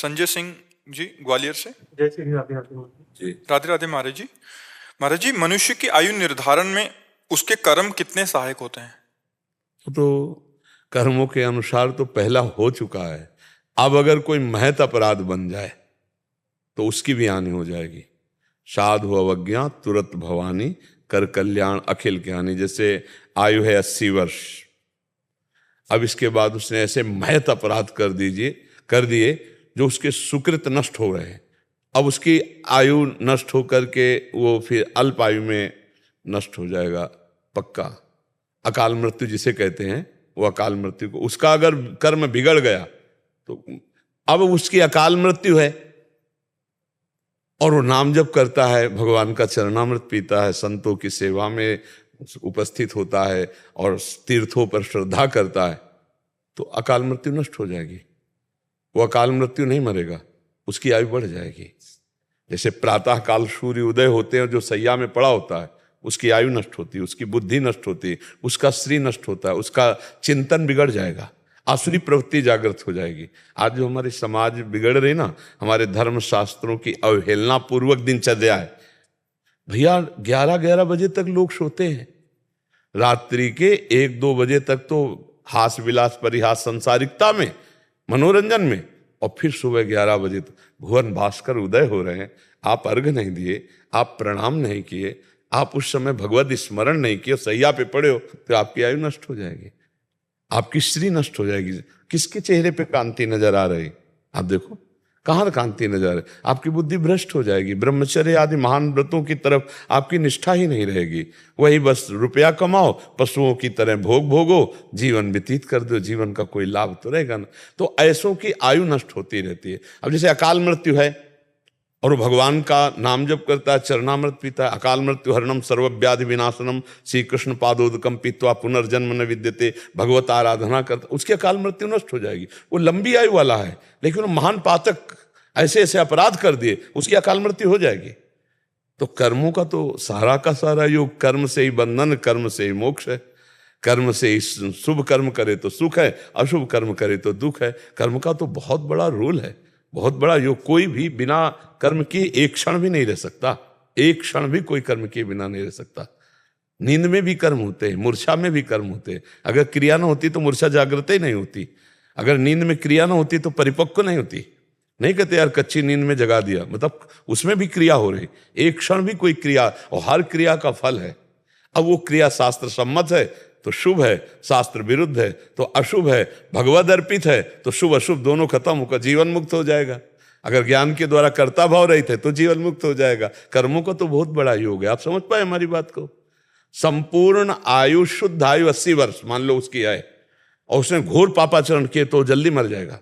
संजय सिंह जी ग्वालियर से। जय श्री राधे जी राधे राधे महाराज जी। महाराज जी, मनुष्य की आयु निर्धारण में उसके कर्म कितने सहायक होते हैं? तो कर्मों के अनुसार तो पहला हो चुका है। अब अगर कोई महत अपराध बन जाए तो उसकी भी हानि हो जाएगी। साधु अवज्ञा तुरत भवानी, कर कल्याण अखिल की हानि। जैसे आयु है 80 वर्ष, अब इसके बाद उसने ऐसे महत अपराध कर दिए जो उसके सुकृत नष्ट हो रहे हैं। अब उसकी आयु नष्ट होकर के वो फिर अल्प आयु में नष्ट हो जाएगा पक्का। अकाल मृत्यु जिसे कहते हैं, वो अकाल मृत्यु को, उसका अगर कर्म बिगड़ गया तो अब उसकी अकाल मृत्यु है। और वो नाम जप करता है, भगवान का चरणामृत पीता है, संतों की सेवा में उपस्थित होता है और तीर्थों पर श्रद्धा करता है, तो अकाल मृत्यु नष्ट हो जाएगी। वो अकाल मृत्यु नहीं मरेगा, उसकी आयु बढ़ जाएगी। जैसे प्रातः काल सूर्य उदय होते हैं, जो सैया में पड़ा होता है उसकी आयु नष्ट होती है, उसकी बुद्धि नष्ट होती है, उसका श्री नष्ट होता है, उसका चिंतन बिगड़ जाएगा, आसुरी प्रवृत्ति जागृत हो जाएगी। आज जो हमारे समाज बिगड़ रही ना, हमारे धर्म शास्त्रों की अवहेलना पूर्वक दिनचर्या है। भैया 11-11 बजे तक लोग सोते हैं, रात्रि के 1-2 बजे तक तो हास विलास परिहास संसारिकता में, मनोरंजन में, और फिर सुबह 11 बजे तक भुवन भास्कर उदय हो रहे हैं। आप अर्घ नहीं दिए, आप प्रणाम नहीं किए, आप उस समय भगवत स्मरण नहीं किए, सैया पे पड़े हो, तो आपकी आयु नष्ट हो जाएगी, आपकी श्री नष्ट हो जाएगी। किसके चेहरे पे कांति नजर आ रही? आप देखो कहाँ कांति नजर आ रही। आपकी बुद्धि भ्रष्ट हो जाएगी, ब्रह्मचर्य आदि महान व्रतों की तरफ आपकी निष्ठा ही नहीं रहेगी। वही बस रुपया कमाओ, पशुओं की तरह भोग भोगो, जीवन व्यतीत कर दो, जीवन का कोई लाभ तो रहेगा ना। तो ऐसों की आयु नष्ट होती रहती है। अब जैसे अकाल मृत्यु है और वो भगवान का नाम जप करता है, चरणामृत पीता है, अकाल मृत्यु हरणम सर्वव्याधि विनाशनम श्री कृष्ण पादोदकम पीत्वा पुनर्जन्म न विद्यते, भगवत आराधना करता, उसकी अकाल मृत्यु नष्ट हो जाएगी। वो लंबी आयु वाला है, लेकिन वो महान पातक ऐसे ऐसे अपराध कर दिए, उसकी अकाल मृत्यु हो जाएगी। तो कर्मों का तो सारा का सारा योग, कर्म से ही बंधन, कर्म से ही मोक्ष है। कर्म से ही शुभ कर्म करे तो सुख है, अशुभ कर्म करे तो दुख है। कर्म का तो बहुत बड़ा रोल है, बहुत बड़ा योग। कोई भी बिना कर्म किए एक क्षण भी नहीं रह सकता, एक क्षण भी कोई कर्म किए बिना नहीं रह सकता। नींद में भी कर्म होते हैं, मूर्छा में भी कर्म होते हैं। अगर क्रिया ना होती तो मूर्छा जागृत ही नहीं होती, अगर नींद में क्रिया ना होती तो परिपक्व नहीं होती। नहीं कहते यार कच्ची नींद में जगा दिया, मतलब उसमें भी क्रिया हो रही, एक क्षण भी कोई क्रिया, और हर क्रिया का फल है। अब वो क्रिया शास्त्र सम्मत है तो शुभ है, शास्त्र विरुद्ध है तो अशुभ है, भगवद अर्पित है तो शुभ अशुभ दोनों खत्म होकर जीवन मुक्त हो जाएगा। अगर ज्ञान के द्वारा कर्ता भाव रहित है तो जीवन मुक्त हो जाएगा। कर्मों का तो बहुत बड़ा योग है। आप समझ पाए हमारी बात को? संपूर्ण आयु, शुद्ध आयु 80 वर्ष मान लो उसकी आए, और उसने घोर पापाचरण किए तो जल्दी मर जाएगा,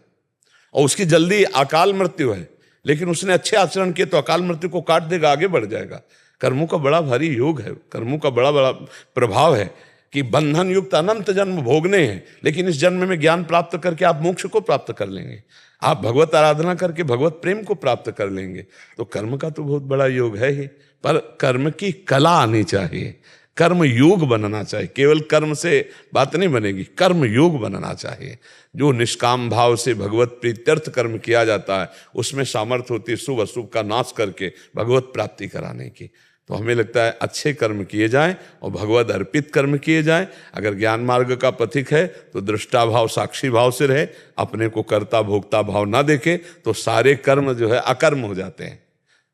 और उसकी जल्दी अकाल मृत्यु है। लेकिन उसने अच्छे आचरण किए तो अकाल मृत्यु को काट देगा, आगे बढ़ जाएगा। कर्मों का बड़ा भारी योग है, कर्मों का बड़ा बड़ा प्रभाव है कि बंधन युक्त अनंत जन्म भोगने हैं, लेकिन इस जन्म में ज्ञान प्राप्त करके आप मोक्ष को प्राप्त कर लेंगे, आप भगवत आराधना करके भगवत प्रेम को प्राप्त कर लेंगे। तो कर्म का तो बहुत बड़ा योग है ही, पर कर्म की कला आनी चाहिए, कर्म योग बनना चाहिए। केवल कर्म से बात नहीं बनेगी, कर्म योग बनना चाहिए। जो निष्काम भाव से भगवत प्रीत्यर्थ कर्म किया जाता है, उसमें सामर्थ्य होती है शुभ अशुभ का नाश करके भगवत प्राप्ति कराने की। तो हमें लगता है अच्छे कर्म किए जाएं और भगवत अर्पित कर्म किए जाएं। अगर ज्ञान मार्ग का पथिक है तो दृष्टा भाव साक्षी भाव से रहे, अपने को कर्ता भोक्ता भाव ना देखे, तो सारे कर्म जो है अकर्म हो जाते हैं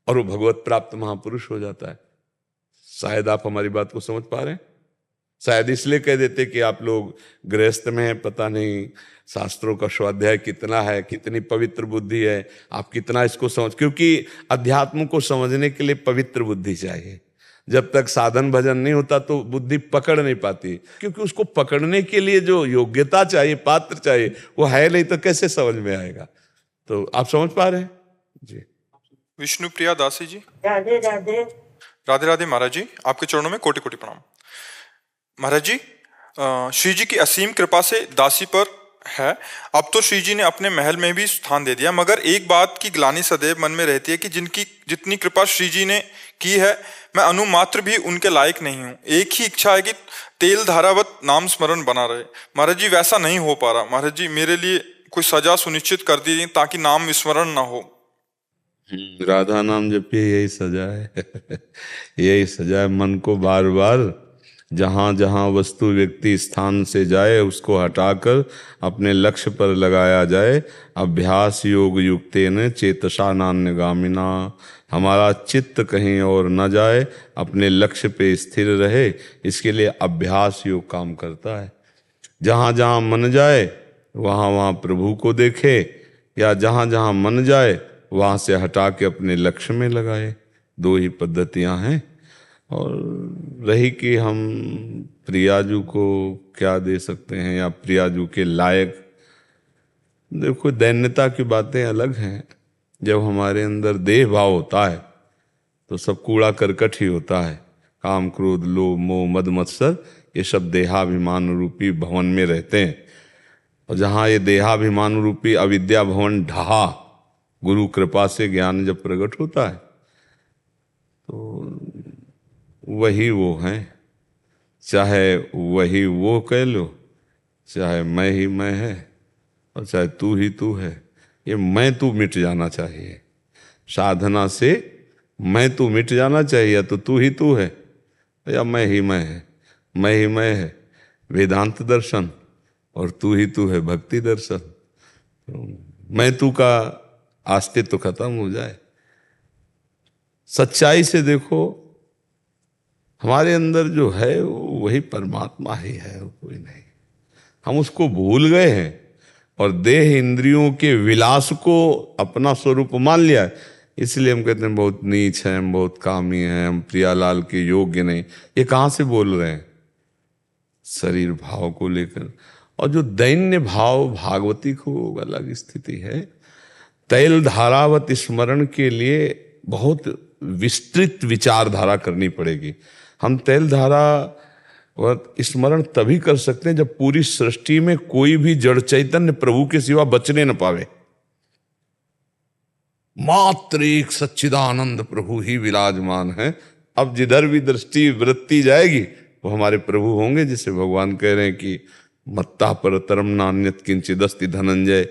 और वो भगवत प्राप्त महापुरुष हो जाता है। शायद आप हमारी बात को समझ पा रहे हैं। शायद इसलिए कह देते कि आप लोग गृहस्थ में हैं, पता नहीं शास्त्रों का स्वाध्याय कितना है, कितनी पवित्र बुद्धि है, आप कितना इसको समझ, क्योंकि अध्यात्म को समझने के लिए पवित्र बुद्धि चाहिए। जब तक साधन भजन नहीं होता तो बुद्धि पकड़ नहीं पाती, क्योंकि उसको पकड़ने के लिए जो योग्यता चाहिए, पात्र चाहिए, वो है नहीं तो कैसे समझ में आएगा। तो आप समझ पा रहे हैं जी। विष्णु प्रिया दासी जी। राधे राधे। राधे राधे महाराज जी, आपके चरणों में कोटि कोटि प्रणाम। महाराज जी, श्री जी की असीम कृपा से दासी पर है। अब तो श्री जी ने अपने महल में भी स्थान दे दिया, मगर एक बात की ग्लानि सदैव मन में रहती है कि जिनकी जितनी कृपा श्री जी ने की है, मैं अनुमात्र भी उनके लायक नहीं हूँ। एक ही इच्छा है कि तेल धारावत नाम स्मरण बना रहे। महाराज जी, वैसा नहीं हो पा रहा। महाराज जी, मेरे लिए कोई सजा सुनिश्चित कर दी ताकि नाम विस्मरण ना हो। राधा नाम जपिए, यही सजा है। यही सजा है। मन को बार बार जहाँ जहाँ वस्तु व्यक्ति स्थान से जाए उसको हटाकर अपने लक्ष्य पर लगाया जाए। अभ्यास योग युक्तेन चेतसा नान्यगामिना, हमारा चित्त कहीं और न जाए, अपने लक्ष्य पे स्थिर रहे, इसके लिए अभ्यास योग काम करता है। जहाँ जहाँ मन जाए वहाँ वहाँ प्रभु को देखे, या जहाँ जहाँ मन जाए वहाँ से हटा के अपने लक्ष्य में लगाए। दो ही पद्धतियाँ हैं। और रही कि हम प्रियाजू को क्या दे सकते हैं या प्रियाजू के लायक, देखो दैन्यता की बातें अलग हैं। जब हमारे अंदर देह भाव होता है तो सब कूड़ा करकट ही होता है। काम क्रोध लोभ मोह मद मत्सर, ये सब देहाभिमान रूपी भवन में रहते हैं। और जहाँ ये देहाभिमान रूपी अविद्या भवन ढहा, गुरु कृपा से ज्ञान जब प्रकट होता है तो वही वो हैं। चाहे वही वो कह लो, चाहे मैं ही मैं है, और चाहे तू ही तू है। ये मैं तू मिट जाना चाहिए। साधना से मैं तू मिट जाना चाहिए। या तो तू ही तू है या मैं ही मैं है। मैं ही मैं है वेदांत दर्शन, और तू ही तू है भक्ति दर्शन। तो मैं तू का अस्तित्व खत्म हो जाए। सच्चाई से देखो, हमारे अंदर जो है वही परमात्मा ही है, कोई नहीं। हम उसको भूल गए हैं और देह इंद्रियों के विलास को अपना स्वरूप मान लिया है। इसलिए हम कहते हैं बहुत नीच हैं, हम बहुत कामी हैं, हम प्रियालाल के योग्य नहीं। ये कहाँ से बोल रहे हैं? शरीर भाव को लेकर। और जो दैन्य भाव भागवती को अलग स्थिति है। तैल धारावत स्मरण के लिए बहुत विस्तृत विचारधारा करनी पड़ेगी। हम तैल धारा स्मरण तभी कर सकते हैं जब पूरी सृष्टि में कोई भी जड़ चैतन्य प्रभु के सिवा बचने न पावे। मात्र एक सच्चिदानंद प्रभु ही विराजमान है। अब जिधर भी दृष्टि वृत्ति जाएगी वो हमारे प्रभु होंगे। जिसे भगवान कह रहे हैं कि मत्ता परतरम नान्यत किंचिदस्ति धनंजय,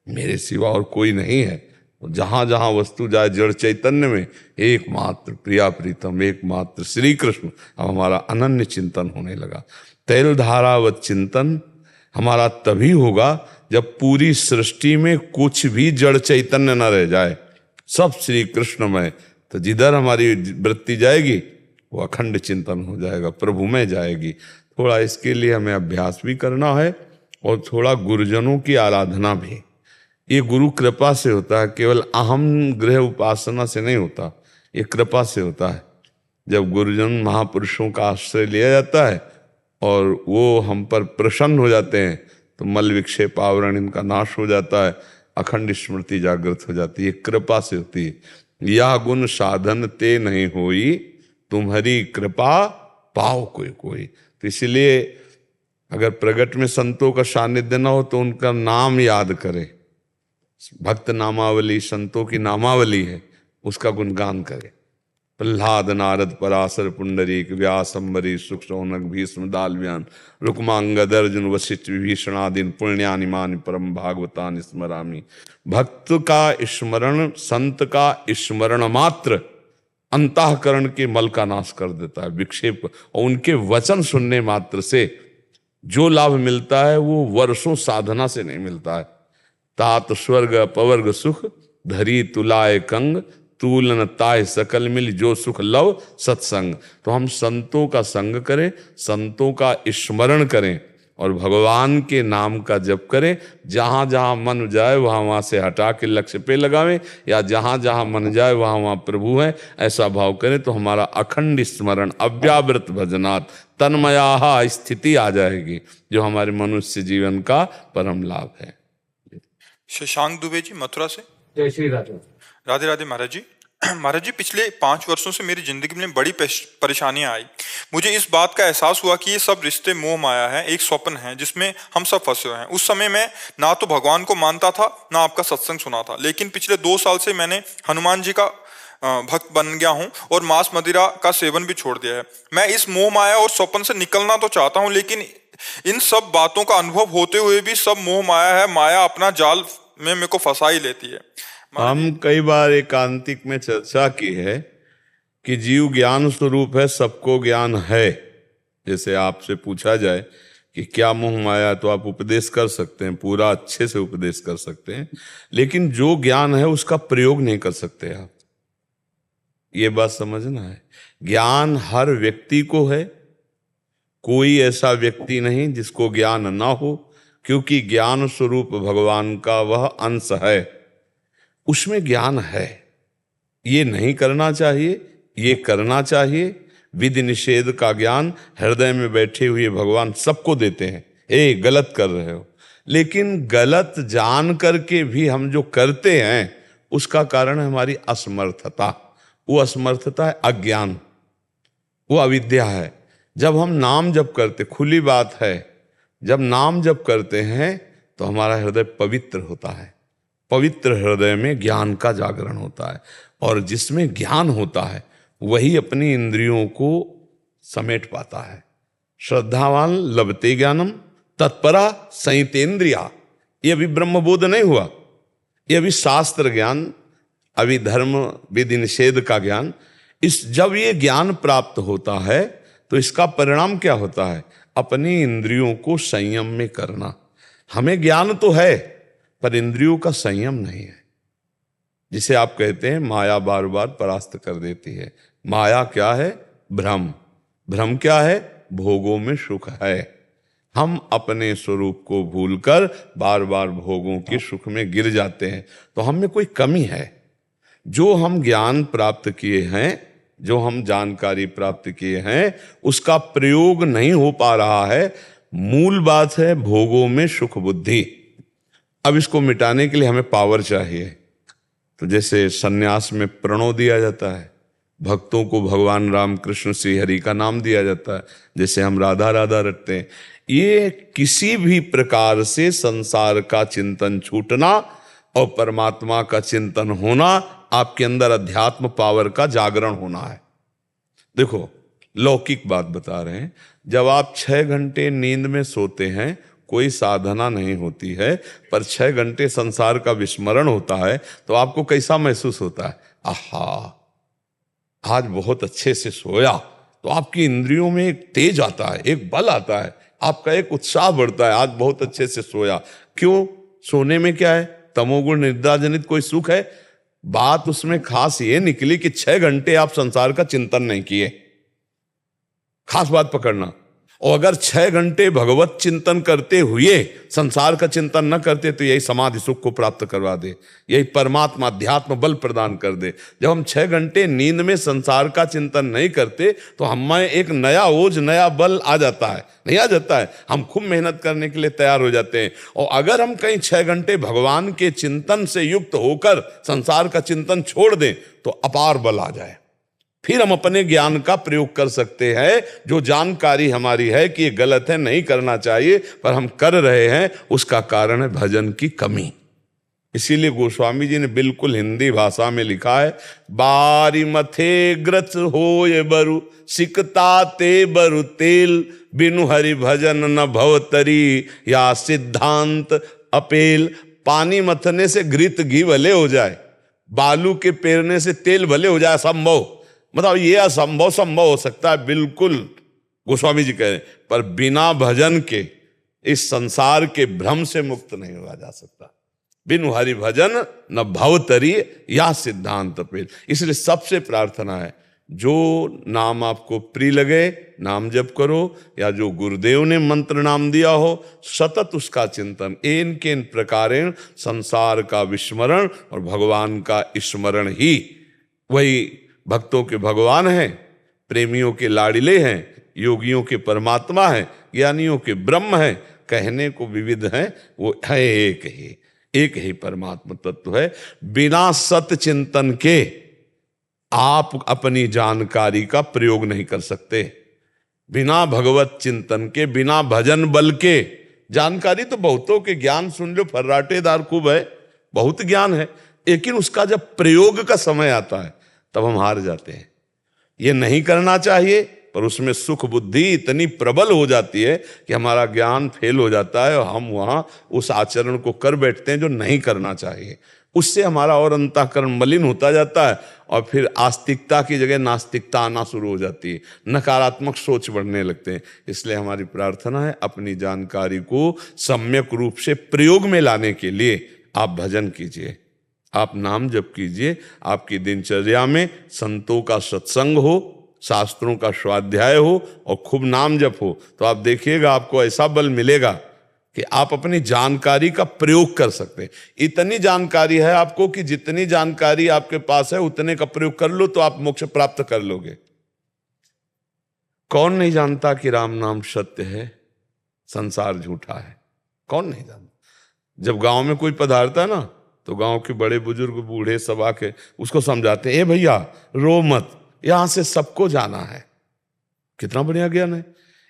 मेरे सिवा और कोई नहीं है। जहां जहां वस्तु जाए जड़ चैतन्य में एकमात्र प्रिया प्रीतम, एकमात्र श्री कृष्ण। अब हमारा अनन्य चिंतन होने लगा। तैल धारावत चिंतन हमारा तभी होगा जब पूरी सृष्टि में कुछ भी जड़ चैतन्य न रह जाए, सब श्री कृष्णमय। तो जिधर हमारी वृत्ति जाएगी वो अखंड चिंतन हो जाएगा, प्रभु में जाएगी। थोड़ा इसके लिए हमें अभ्यास भी करना है और थोड़ा गुरुजनों की आराधना भी। ये गुरु कृपा से होता है, केवल अहम गृह उपासना से नहीं होता, ये कृपा से होता है। जब गुरुजन महापुरुषों का आश्रय लिया जाता है और वो हम पर प्रसन्न हो जाते हैं तो मल विक्षेप आवरण इनका नाश हो जाता है, अखंड स्मृति जागृत हो जाती है। कृपा से होती है। यह गुण साधन ते नहीं होई, तुम्हारी कृपा पाओ कोई कोई। तो इसलिए अगर प्रगट में संतों का सानिध्य न हो तो उनका नाम याद करें। भक्त नामावली संतों की नामावली है, उसका गुणगान करें। प्रहलाद नारद पराशर पुंडरीक व्यास अम्बरीश सुख शौनक भीष्म दालव्यान रुक्मांगद अर्जुन वशिष्ठ विभीषणादीन पुण्यानि मानि परम भागवतानि स्मरामि। भक्त का स्मरण, संत का स्मरण मात्र अंतःकरण के मल का नाश कर देता है, विक्षेप। और उनके वचन सुनने मात्र से जो लाभ मिलता है वो वर्षों साधना से नहीं मिलता है। तात स्वर्ग पवर्ग सुख धरी तुलाए कंग, तूलन ताय सकल मिल जो सुख लव सत्संग। तो हम संतों का संग करें, संतों का स्मरण करें और भगवान के नाम का जप करें। जहाँ जहाँ मन जाए वहाँ वहाँ से हटा के लक्ष्य पे लगावें, या जहाँ जहाँ मन जाए वहाँ वहाँ प्रभु है, ऐसा भाव करें तो हमारा अखंड स्मरण अव्यावृत भजनात् तन्मया स्थिति आ जाएगी, जो हमारे मनुष्य जीवन का परम लाभ है। शशांक दुबे जी मथुरा से। जय श्री राधे। राधे राधे महाराज जी। महाराज जी, पिछले 5 वर्षों से मेरी जिंदगी में बड़ी परेशानियां आई। मुझे इस बात का एहसास हुआ कि ये सब रिश्ते मोह माया है, एक स्वप्न है जिसमें हम सब फंसे हुए हैं। उस समय मैं ना तो भगवान को मानता था ना आपका सत्संग सुना था, लेकिन पिछले 2 साल से मैंने हनुमान जी का भक्त बन गया हूं और मांस मदिरा का सेवन भी छोड़ दिया है। मैं इस मोह माया और स्वप्न से निकलना तो चाहता हूं, लेकिन इन सब बातों का अनुभव होते हुए भी सब मोह माया है, माया अपना जाल में मेरे को फंसा ही लेती है। हम कई बार एकांतिक में चर्चा की है कि जीव ज्ञान स्वरूप है, सबको ज्ञान है। जैसे आपसे पूछा जाए कि क्या मोह माया, तो आप उपदेश कर सकते हैं, पूरा अच्छे से उपदेश कर सकते हैं, लेकिन जो ज्ञान है उसका प्रयोग नहीं कर सकते आप। ये बात समझना है। ज्ञान हर व्यक्ति को है, कोई ऐसा व्यक्ति नहीं जिसको ज्ञान ना हो, क्योंकि ज्ञान स्वरूप भगवान का वह अंश है, उसमें ज्ञान है। ये नहीं करना चाहिए, ये करना चाहिए। विधि निषेध का ज्ञान हृदय में बैठे हुए भगवान सबको देते हैं। ए गलत कर रहे हो, लेकिन गलत जान करके भी हम जो करते हैं उसका कारण है हमारी असमर्थता। वो असमर्थता है अज्ञान, वो अविद्या है। जब हम नाम जप करते, खुली बात है, जब नाम जप करते हैं तो हमारा हृदय पवित्र होता है। पवित्र हृदय में ज्ञान का जागरण होता है, और जिसमें ज्ञान होता है वही अपनी इंद्रियों को समेट पाता है। श्रद्धावान लभते ज्ञानम तत्परा संयतेन्द्रिया। ये अभी ब्रह्मबोध नहीं हुआ, ये अभी शास्त्र ज्ञान, अभी धर्म विधि निषेध का ज्ञान। जब ये ज्ञान प्राप्त होता है तो इसका परिणाम क्या होता है? अपनी इंद्रियों को संयम में करना। हमें ज्ञान तो है पर इंद्रियों का संयम नहीं है। जिसे आप कहते हैं माया बार बार परास्त कर देती है। माया क्या है? भ्रम। भ्रम क्या है? भोगों में सुख है। हम अपने स्वरूप को भूलकर बार बार भोगों के सुख में गिर जाते हैं। तो हम में कोई कमी है। जो हम ज्ञान प्राप्त किए हैं, जो हम जानकारी प्राप्त किए हैं, उसका प्रयोग नहीं हो पा रहा है। मूल बात है भोगों में सुख बुद्धि। अब इसको मिटाने के लिए हमें पावर चाहिए। तो जैसे सन्यास में प्रणव दिया जाता है, भक्तों को भगवान राम कृष्ण श्री हरि का नाम दिया जाता है, जैसे हम राधा राधा रटते हैं। ये किसी भी प्रकार से संसार का चिंतन छूटना और परमात्मा का चिंतन होना, आपके अंदर अध्यात्म पावर का जागरण होना है। देखो, लौकिक बात बता रहे हैं। जब आप 6 घंटे नींद में सोते हैं, कोई साधना नहीं होती है, पर 6 घंटे संसार का विस्मरण होता है, तो आपको कैसा महसूस होता है? आहा, आज बहुत अच्छे से सोया। तो आपकी इंद्रियों में एक तेज आता है, एक बल आता है, आपका एक उत्साह बढ़ता है, आज बहुत अच्छे से सोया। क्यों? सोने में क्या है? तमोगुण निद्रा जनित कोई सुख है? बात उसमें खास ये निकली कि 6 घंटे आप संसार का चिंतन नहीं किए। खास बात पकड़ना। और अगर 6 घंटे भगवत चिंतन करते हुए संसार का चिंतन न करते, तो यही समाधि सुख को प्राप्त करवा दे, यही परमात्मा अध्यात्म बल प्रदान कर दे। जब हम 6 घंटे नींद में संसार का चिंतन नहीं करते, तो हमें एक नया ओज, नया बल आ जाता है। नहीं आ जाता है? हम खूब मेहनत करने के लिए तैयार हो जाते हैं। और अगर हम कहीं 6 घंटे भगवान के चिंतन से युक्त होकर संसार का चिंतन छोड़ दें, तो अपार बल आ जाए। फिर हम अपने ज्ञान का प्रयोग कर सकते हैं। जो जानकारी हमारी है कि ये गलत है, नहीं करना चाहिए, पर हम कर रहे हैं, उसका कारण है भजन की कमी। इसीलिए गोस्वामी जी ने बिल्कुल हिंदी भाषा में लिखा है, बारी मथे ग्रच होय बरु सिकता ते बरु तेल, बिनु हरि भजन न भवतरी या सिद्धांत अपेल। पानी मथने से घृत घी भले हो जाए, बालू के पेरने से तेल भले हो जाए, संभव। मतलब ये असंभव संभव हो सकता है, बिल्कुल गोस्वामी जी कह रहे हैं, पर बिना भजन के इस संसार के भ्रम से मुक्त नहीं हुआ जा सकता। बिनु हरि भजन न भवतरी या सिद्धांत पेल। इसलिए सबसे प्रार्थना है, जो नाम आपको प्रिय लगे नाम जप करो, या जो गुरुदेव ने मंत्र नाम दिया हो सतत उसका चिंतन। एन केन प्रकारेण संसार का विस्मरण और भगवान का स्मरण ही वही भक्तों के भगवान हैं, प्रेमियों के लाडिले हैं, योगियों के परमात्मा हैं, ज्ञानियों के ब्रह्म हैं। कहने को विविध हैं, वो है एक ही परमात्मा तत्व है। बिना सत चिंतन के आप अपनी जानकारी का प्रयोग नहीं कर सकते। बिना भगवत चिंतन के, बिना भजन बल के, जानकारी तो बहुतों के ज्ञान सुन लो, फर्राटेदार खूब है, बहुत ज्ञान है, लेकिन उसका जब प्रयोग का समय आता है तब हम हार जाते हैं। ये नहीं करना चाहिए, पर उसमें सुख बुद्धि इतनी प्रबल हो जाती है कि हमारा ज्ञान फेल हो जाता है और हम वहाँ उस आचरण को कर बैठते हैं जो नहीं करना चाहिए। उससे हमारा और अंतःकरण मलिन होता जाता है और फिर आस्तिकता की जगह नास्तिकता आना शुरू हो जाती है, नकारात्मक सोच बढ़ने लगते हैं। इसलिए हमारी प्रार्थना है अपनी जानकारी को सम्यक रूप से प्रयोग में लाने के लिए आप भजन कीजिए, आप नाम जप कीजिए, आपकी दिनचर्या में संतों का सत्संग हो, शास्त्रों का स्वाध्याय हो और खूब नाम जप हो, तो आप देखिएगा आपको ऐसा बल मिलेगा कि आप अपनी जानकारी का प्रयोग कर सकते हैं। इतनी जानकारी है आपको कि जितनी जानकारी आपके पास है उतने का प्रयोग कर लो तो आप मोक्ष प्राप्त कर लोगे। कौन नहीं जानता कि राम नाम सत्य है, संसार झूठा है? कौन नहीं जानता? जब गांव में कोई पधारता है ना तो गांव के बड़े बुजुर्ग बूढ़े सब आके उसको समझाते हैं, ए भैया रो मत, यहां से सबको जाना है। कितना बढ़िया ज्ञान है।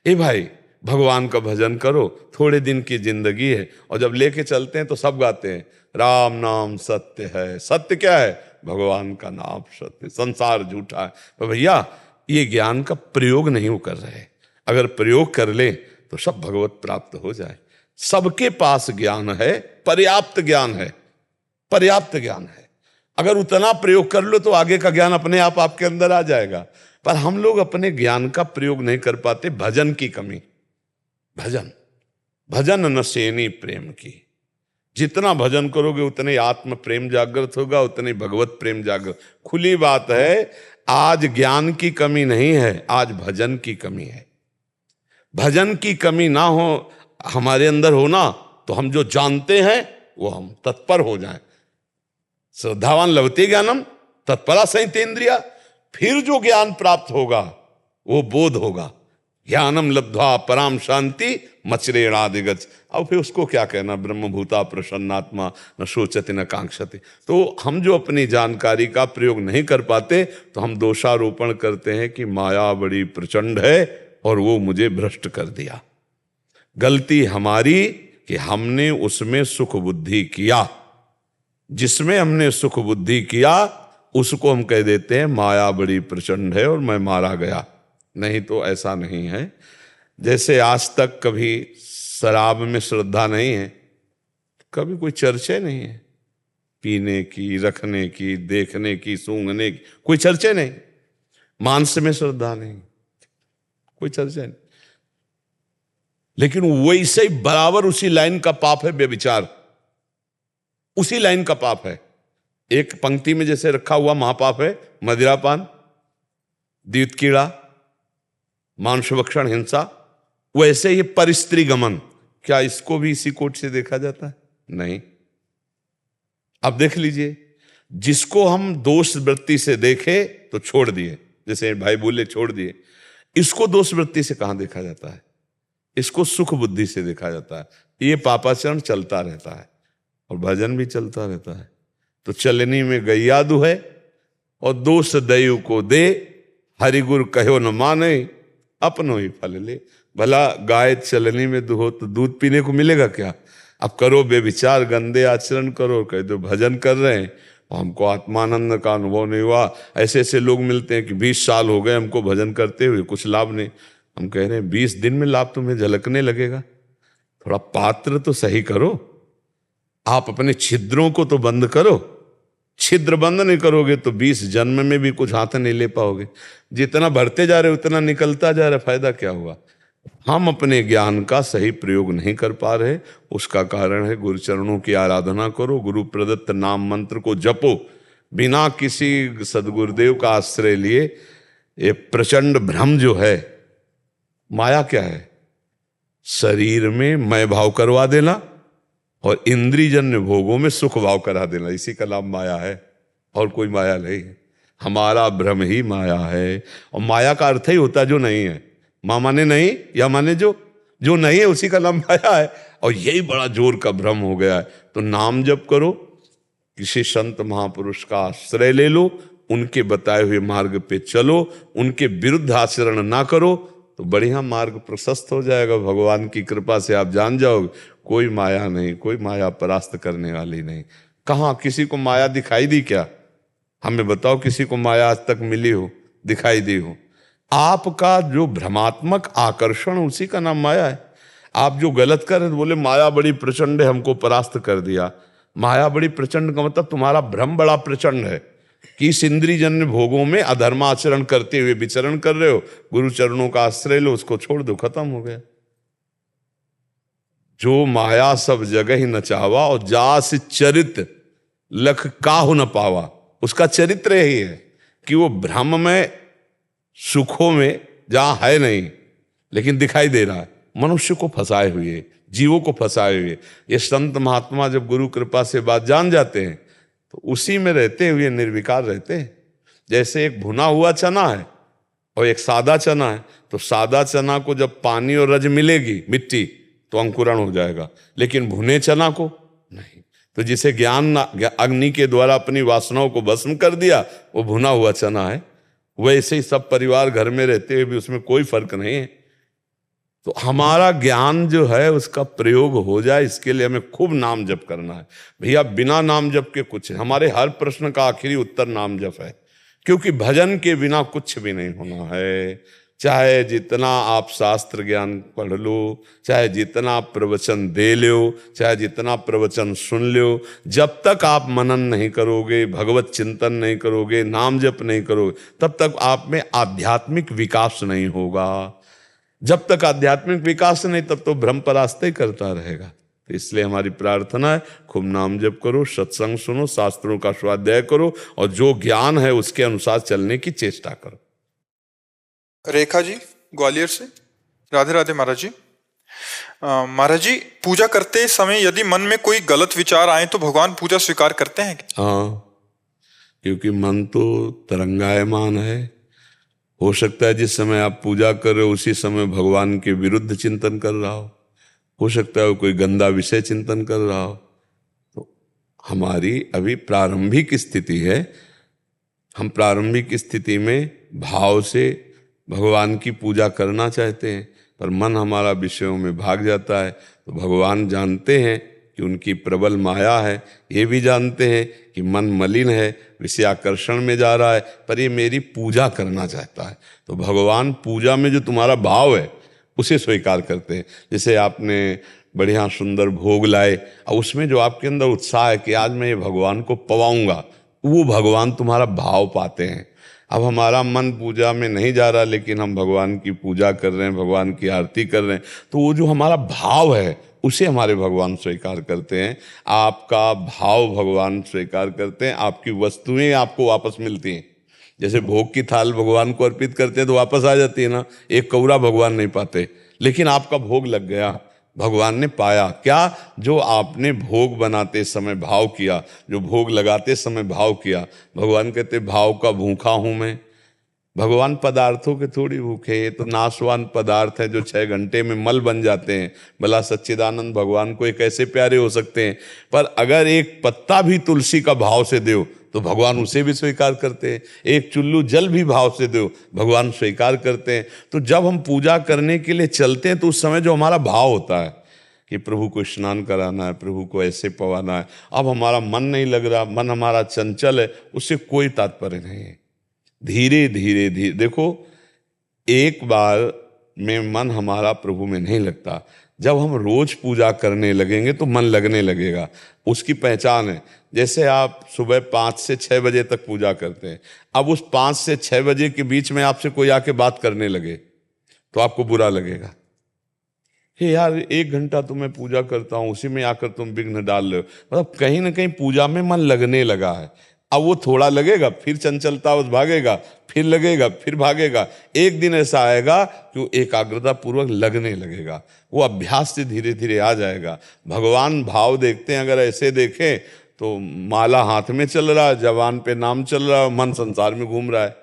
ए भाई भगवान का भजन करो, थोड़े दिन की जिंदगी है। और जब लेके चलते हैं तो सब गाते हैं राम नाम सत्य है। सत्य क्या है? भगवान का नाम सत्य, संसार झूठा है। तो भैया ये ज्ञान का प्रयोग नहीं वो कर रहे। अगर प्रयोग कर ले तो सब भगवत प्राप्त हो जाए। सबके पास ज्ञान है, पर्याप्त ज्ञान है, पर्याप्त ज्ञान है। अगर उतना प्रयोग कर लो तो आगे का ज्ञान अपने आप आपके अंदर आ जाएगा। पर हम लोग अपने ज्ञान का प्रयोग नहीं कर पाते, भजन की कमी। भजन भजन नशेनी प्रेम की। जितना भजन करोगे उतने आत्म प्रेम जागृत होगा, उतने भगवत प्रेम जागृत। खुली बात है, आज ज्ञान की कमी नहीं है, आज भजन की कमी है। भजन की कमी ना हो हमारे अंदर होना तो हम जो जानते हैं वो हम तत्पर हो जाएं। श्रद्धावान लभते ज्ञानम तत्परा संयतेन्द्रिया। फिर जो ज्ञान प्राप्त होगा वो बोध होगा। ज्ञानम लब्ध्वा पराम शांति मचरेणादिगच्छ। अब फिर उसको क्या कहना, ब्रह्मभूता प्रसन्नात्मा न शोचति न कांक्षति। तो हम जो अपनी जानकारी का प्रयोग नहीं कर पाते तो हम दोषारोपण करते हैं कि माया बड़ी प्रचंड है और वो मुझे भ्रष्ट कर दिया। गलती हमारी कि हमने उसमें सुख बुद्धि किया। जिसमें हमने सुख बुद्धि किया उसको हम कह देते हैं माया बड़ी प्रचंड है और मैं मारा गया। नहीं तो ऐसा नहीं है। जैसे आज तक कभी शराब में श्रद्धा नहीं है, कभी कोई चर्चा नहीं है पीने की, रखने की, देखने की, सूंघने की, कोई चर्चा नहीं। मांस में श्रद्धा नहीं, कोई चर्चा नहीं। लेकिन वैसे ही बराबर उसी लाइन का पाप है व्यभिचार, उसी लाइन का पाप है। एक पंक्ति में जैसे रखा हुआ महापाप है मदिरापान, द्यूत कीड़ा, मांसभक्षण, हिंसा, वैसे ही परिस्त्री गमन। क्या इसको भी इसी कोट से देखा जाता है? नहीं। अब देख लीजिए, जिसको हम दोष वृत्ति से देखे तो छोड़ दिए, जैसे भाई बोले छोड़ दिए, इसको दोष वृत्ति से कहां देखा जाता है? इसको सुख बुद्धि से देखा जाता है। ये पापाचरण चलता रहता है और भजन भी चलता रहता है। तो चलनी में गैया दुहे और दोष दयु को दे, हरिगुर कहो न माने अपनो ही फल ले। भला गाय चलनी में दुहो तो दूध पीने को मिलेगा क्या? अब करो बेविचार, गंदे आचरण करो, कह दो भजन कर रहे हैं और हमको आत्मानंद का अनुभव नहीं हुआ। ऐसे ऐसे लोग मिलते हैं कि 20 साल हो गए हमको भजन करते हुए, कुछ लाभ नहीं। हम कह रहे हैं 20 दिन में लाभ तुम्हें झलकने लगेगा। थोड़ा पात्र तो सही करो, आप अपने छिद्रों को तो बंद करो। छिद्र बंद नहीं करोगे तो 20 जन्म में भी कुछ हाथ नहीं ले पाओगे। जितना भरते जा रहे उतना निकलता जा रहा, फायदा क्या हुआ? हम अपने ज्ञान का सही प्रयोग नहीं कर पा रहे। उसका कारण है गुरुचरणों की आराधना करो, गुरु प्रदत्त नाम मंत्र को जपो, बिना किसी सदगुरुदेव का आश्रय लिए। ये प्रचंड भ्रम जो है, माया क्या है? शरीर में मैं भाव करवा देना और इंद्रियजन्य भोगों में सुख भाव करा देना, इसी का नाम माया है। और कोई माया नहीं है। हमारा भ्रम ही माया है। और माया का अर्थ ही होता है जो नहीं है। मां माने नहीं, या माने जो नहीं है, उसी का नाम माया है। और यही बड़ा जोर का भ्रम हो गया है। तो नाम जप करो, किसी संत महापुरुष का आश्रय ले लो, उनके बताए हुए मार्ग पे चलो, उनके विरुद्ध आचरण ना करो तो बढ़िया मार्ग प्रशस्त हो जाएगा। भगवान की कृपा से आप जान जाओगे कोई माया नहीं, कोई माया परास्त करने वाली नहीं। कहाँ किसी को माया दिखाई दी क्या? हमें बताओ, किसी को माया आज तक मिली हो, दिखाई दी हो? आपका जो भ्रमात्मक आकर्षण, उसी का नाम माया है। आप जो गलत कर रहे, बोले माया बड़ी प्रचंड है, हमको परास्त कर दिया। माया बड़ी प्रचंड का मतलब तुम्हारा भ्रम बड़ा प्रचंड है कि इस इंद्रियजन्य भोगों में अधर्माचरण करते हुए विचरण कर रहे हो। गुरु चरणों का आश्रय लो, उसको छोड़ दो, खत्म हो गया। जो माया सब जगह ही नचावा और जास चरित लख काहु न पावा, उसका चरित्र यही है कि वो भ्रम में, सुखों में जहां है नहीं लेकिन दिखाई दे रहा है, मनुष्य को फंसाए हुए, जीवों को फंसाए हुए। ये संत महात्मा जब गुरु कृपा से बात जान जाते हैं तो उसी में रहते हुए निर्विकार रहते हैं। जैसे एक भुना हुआ चना है और एक सादा चना है, तो सादा चना को जब पानी और रज मिलेगी, मिट्टी, तो अंकुरण हो जाएगा, लेकिन भुने चना को नहीं। तो जिसे ज्ञान अग्नि के द्वारा अपनी वासनाओं को भस्म कर दिया, वो भुना हुआ चना है। वैसे ही सब परिवार घर में रहते हुए भी उसमें कोई फर्क नहीं है। तो हमारा ज्ञान जो है उसका प्रयोग हो जाए, इसके लिए हमें खूब नाम जप करना है। भैया बिना नाम जप के कुछ है, हमारे हर प्रश्न का आखिरी उत्तर नाम जप है, क्योंकि भजन के बिना कुछ भी नहीं होना है। चाहे जितना आप शास्त्र ज्ञान पढ़ लो, चाहे जितना आप प्रवचन दे लो, चाहे जितना प्रवचन सुन लो, जब तक आप मनन नहीं करोगे, भगवत चिंतन नहीं करोगे, नाम जप नहीं करोगे, तब तक आप में आध्यात्मिक विकास नहीं होगा। जब तक आध्यात्मिक विकास नहीं, तब तो भ्रम परास्त ही करता रहेगा। तो इसलिए हमारी प्रार्थना है, खूब नाम जप करो, सत्संग सुनो, शास्त्रों का स्वाध्याय करो और जो ज्ञान है उसके अनुसार चलने की चेष्टा करो। रेखा जी ग्वालियर से, राधे राधे महाराज जी। महाराज जी, पूजा करते समय यदि मन में कोई गलत विचार आए तो भगवान पूजा स्वीकार करते हैं क्या? हाँ, क्योंकि मन तो तरंगायमान है। हो सकता है जिस समय आप पूजा कर रहे हो उसी समय भगवान के विरुद्ध चिंतन कर रहा हो सकता है कोई गंदा विषय चिंतन कर रहा हो। तो हमारी अभी प्रारंभिक स्थिति है, हम प्रारंभिक स्थिति में भाव से भगवान की पूजा करना चाहते हैं, पर मन हमारा विषयों में भाग जाता है। तो भगवान जानते हैं कि उनकी प्रबल माया है, ये भी जानते हैं कि मन मलिन है, विषयाकर्षण में जा रहा है, पर ये मेरी पूजा करना चाहता है। तो भगवान पूजा में जो तुम्हारा भाव है उसे स्वीकार करते हैं। जैसे आपने बढ़िया सुंदर भोग लाए और उसमें जो आपके अंदर उत्साह है कि आज मैं ये भगवान को पवाऊंगा, वो भगवान तुम्हारा भाव पाते हैं। अब हमारा मन पूजा में नहीं जा रहा, लेकिन हम भगवान की पूजा कर रहे हैं, भगवान की आरती कर रहे हैं, तो वो जो हमारा भाव है उसे हमारे भगवान स्वीकार करते हैं। आपका भाव भगवान स्वीकार करते हैं, आपकी वस्तुएं आपको वापस मिलती हैं। जैसे भोग की थाल भगवान को अर्पित करते हैं तो वापस आ जाती है ना, एक कौरा भगवान नहीं पाते, लेकिन आपका भोग लग गया, भगवान ने पाया। क्या? जो आपने भोग बनाते समय भाव किया, जो भोग लगाते समय भाव किया। भगवान कहते भाव का भूखा हूं मैं। भगवान पदार्थों के थोड़ी भूखे, ये तो नाशवान पदार्थ है जो 6 घंटे में मल बन जाते हैं। भला सच्चिदानंद भगवान को एक ऐसे प्यारे हो सकते हैं, पर अगर एक पत्ता भी तुलसी का भाव से दो तो भगवान उसे भी स्वीकार करते हैं। एक चुल्लू जल भी भाव से दो, भगवान स्वीकार करते हैं। तो जब हम पूजा करने के लिए चलते हैं तो उस समय जो हमारा भाव होता है कि प्रभु को स्नान कराना है, प्रभु को ऐसे पवाना है, अब हमारा मन नहीं लग रहा, मन हमारा चंचल है, उससे कोई तात्पर्य नहीं है। धीरे धीरे धीरे देखो, एक बार में मन हमारा प्रभु में नहीं लगता। जब हम रोज पूजा करने लगेंगे तो मन लगने लगेगा। उसकी पहचान है, जैसे आप सुबह 5 से 6 बजे तक पूजा करते हैं, अब उस 5 से 6 बजे के बीच में आपसे कोई आके बात करने लगे तो आपको बुरा लगेगा। हे यार, 1 घंटा तो मैं पूजा करता हूँ, उसी में आकर तुम विघ्न डाल रहे हो। मतलब कहीं ना कहीं पूजा में मन लगने लगा है। अब वो थोड़ा लगेगा, फिर चंचलता भागेगा, फिर लगेगा, फिर भागेगा। एक दिन ऐसा आएगा कि वो एकाग्रता पूर्वक लगने लगेगा, वो अभ्यास से धीरे धीरे आ जाएगा। भगवान भाव देखते हैं, अगर ऐसे देखें तो माला हाथ में चल रहा है, जवान पे नाम चल रहा है, मन संसार में घूम रहा है।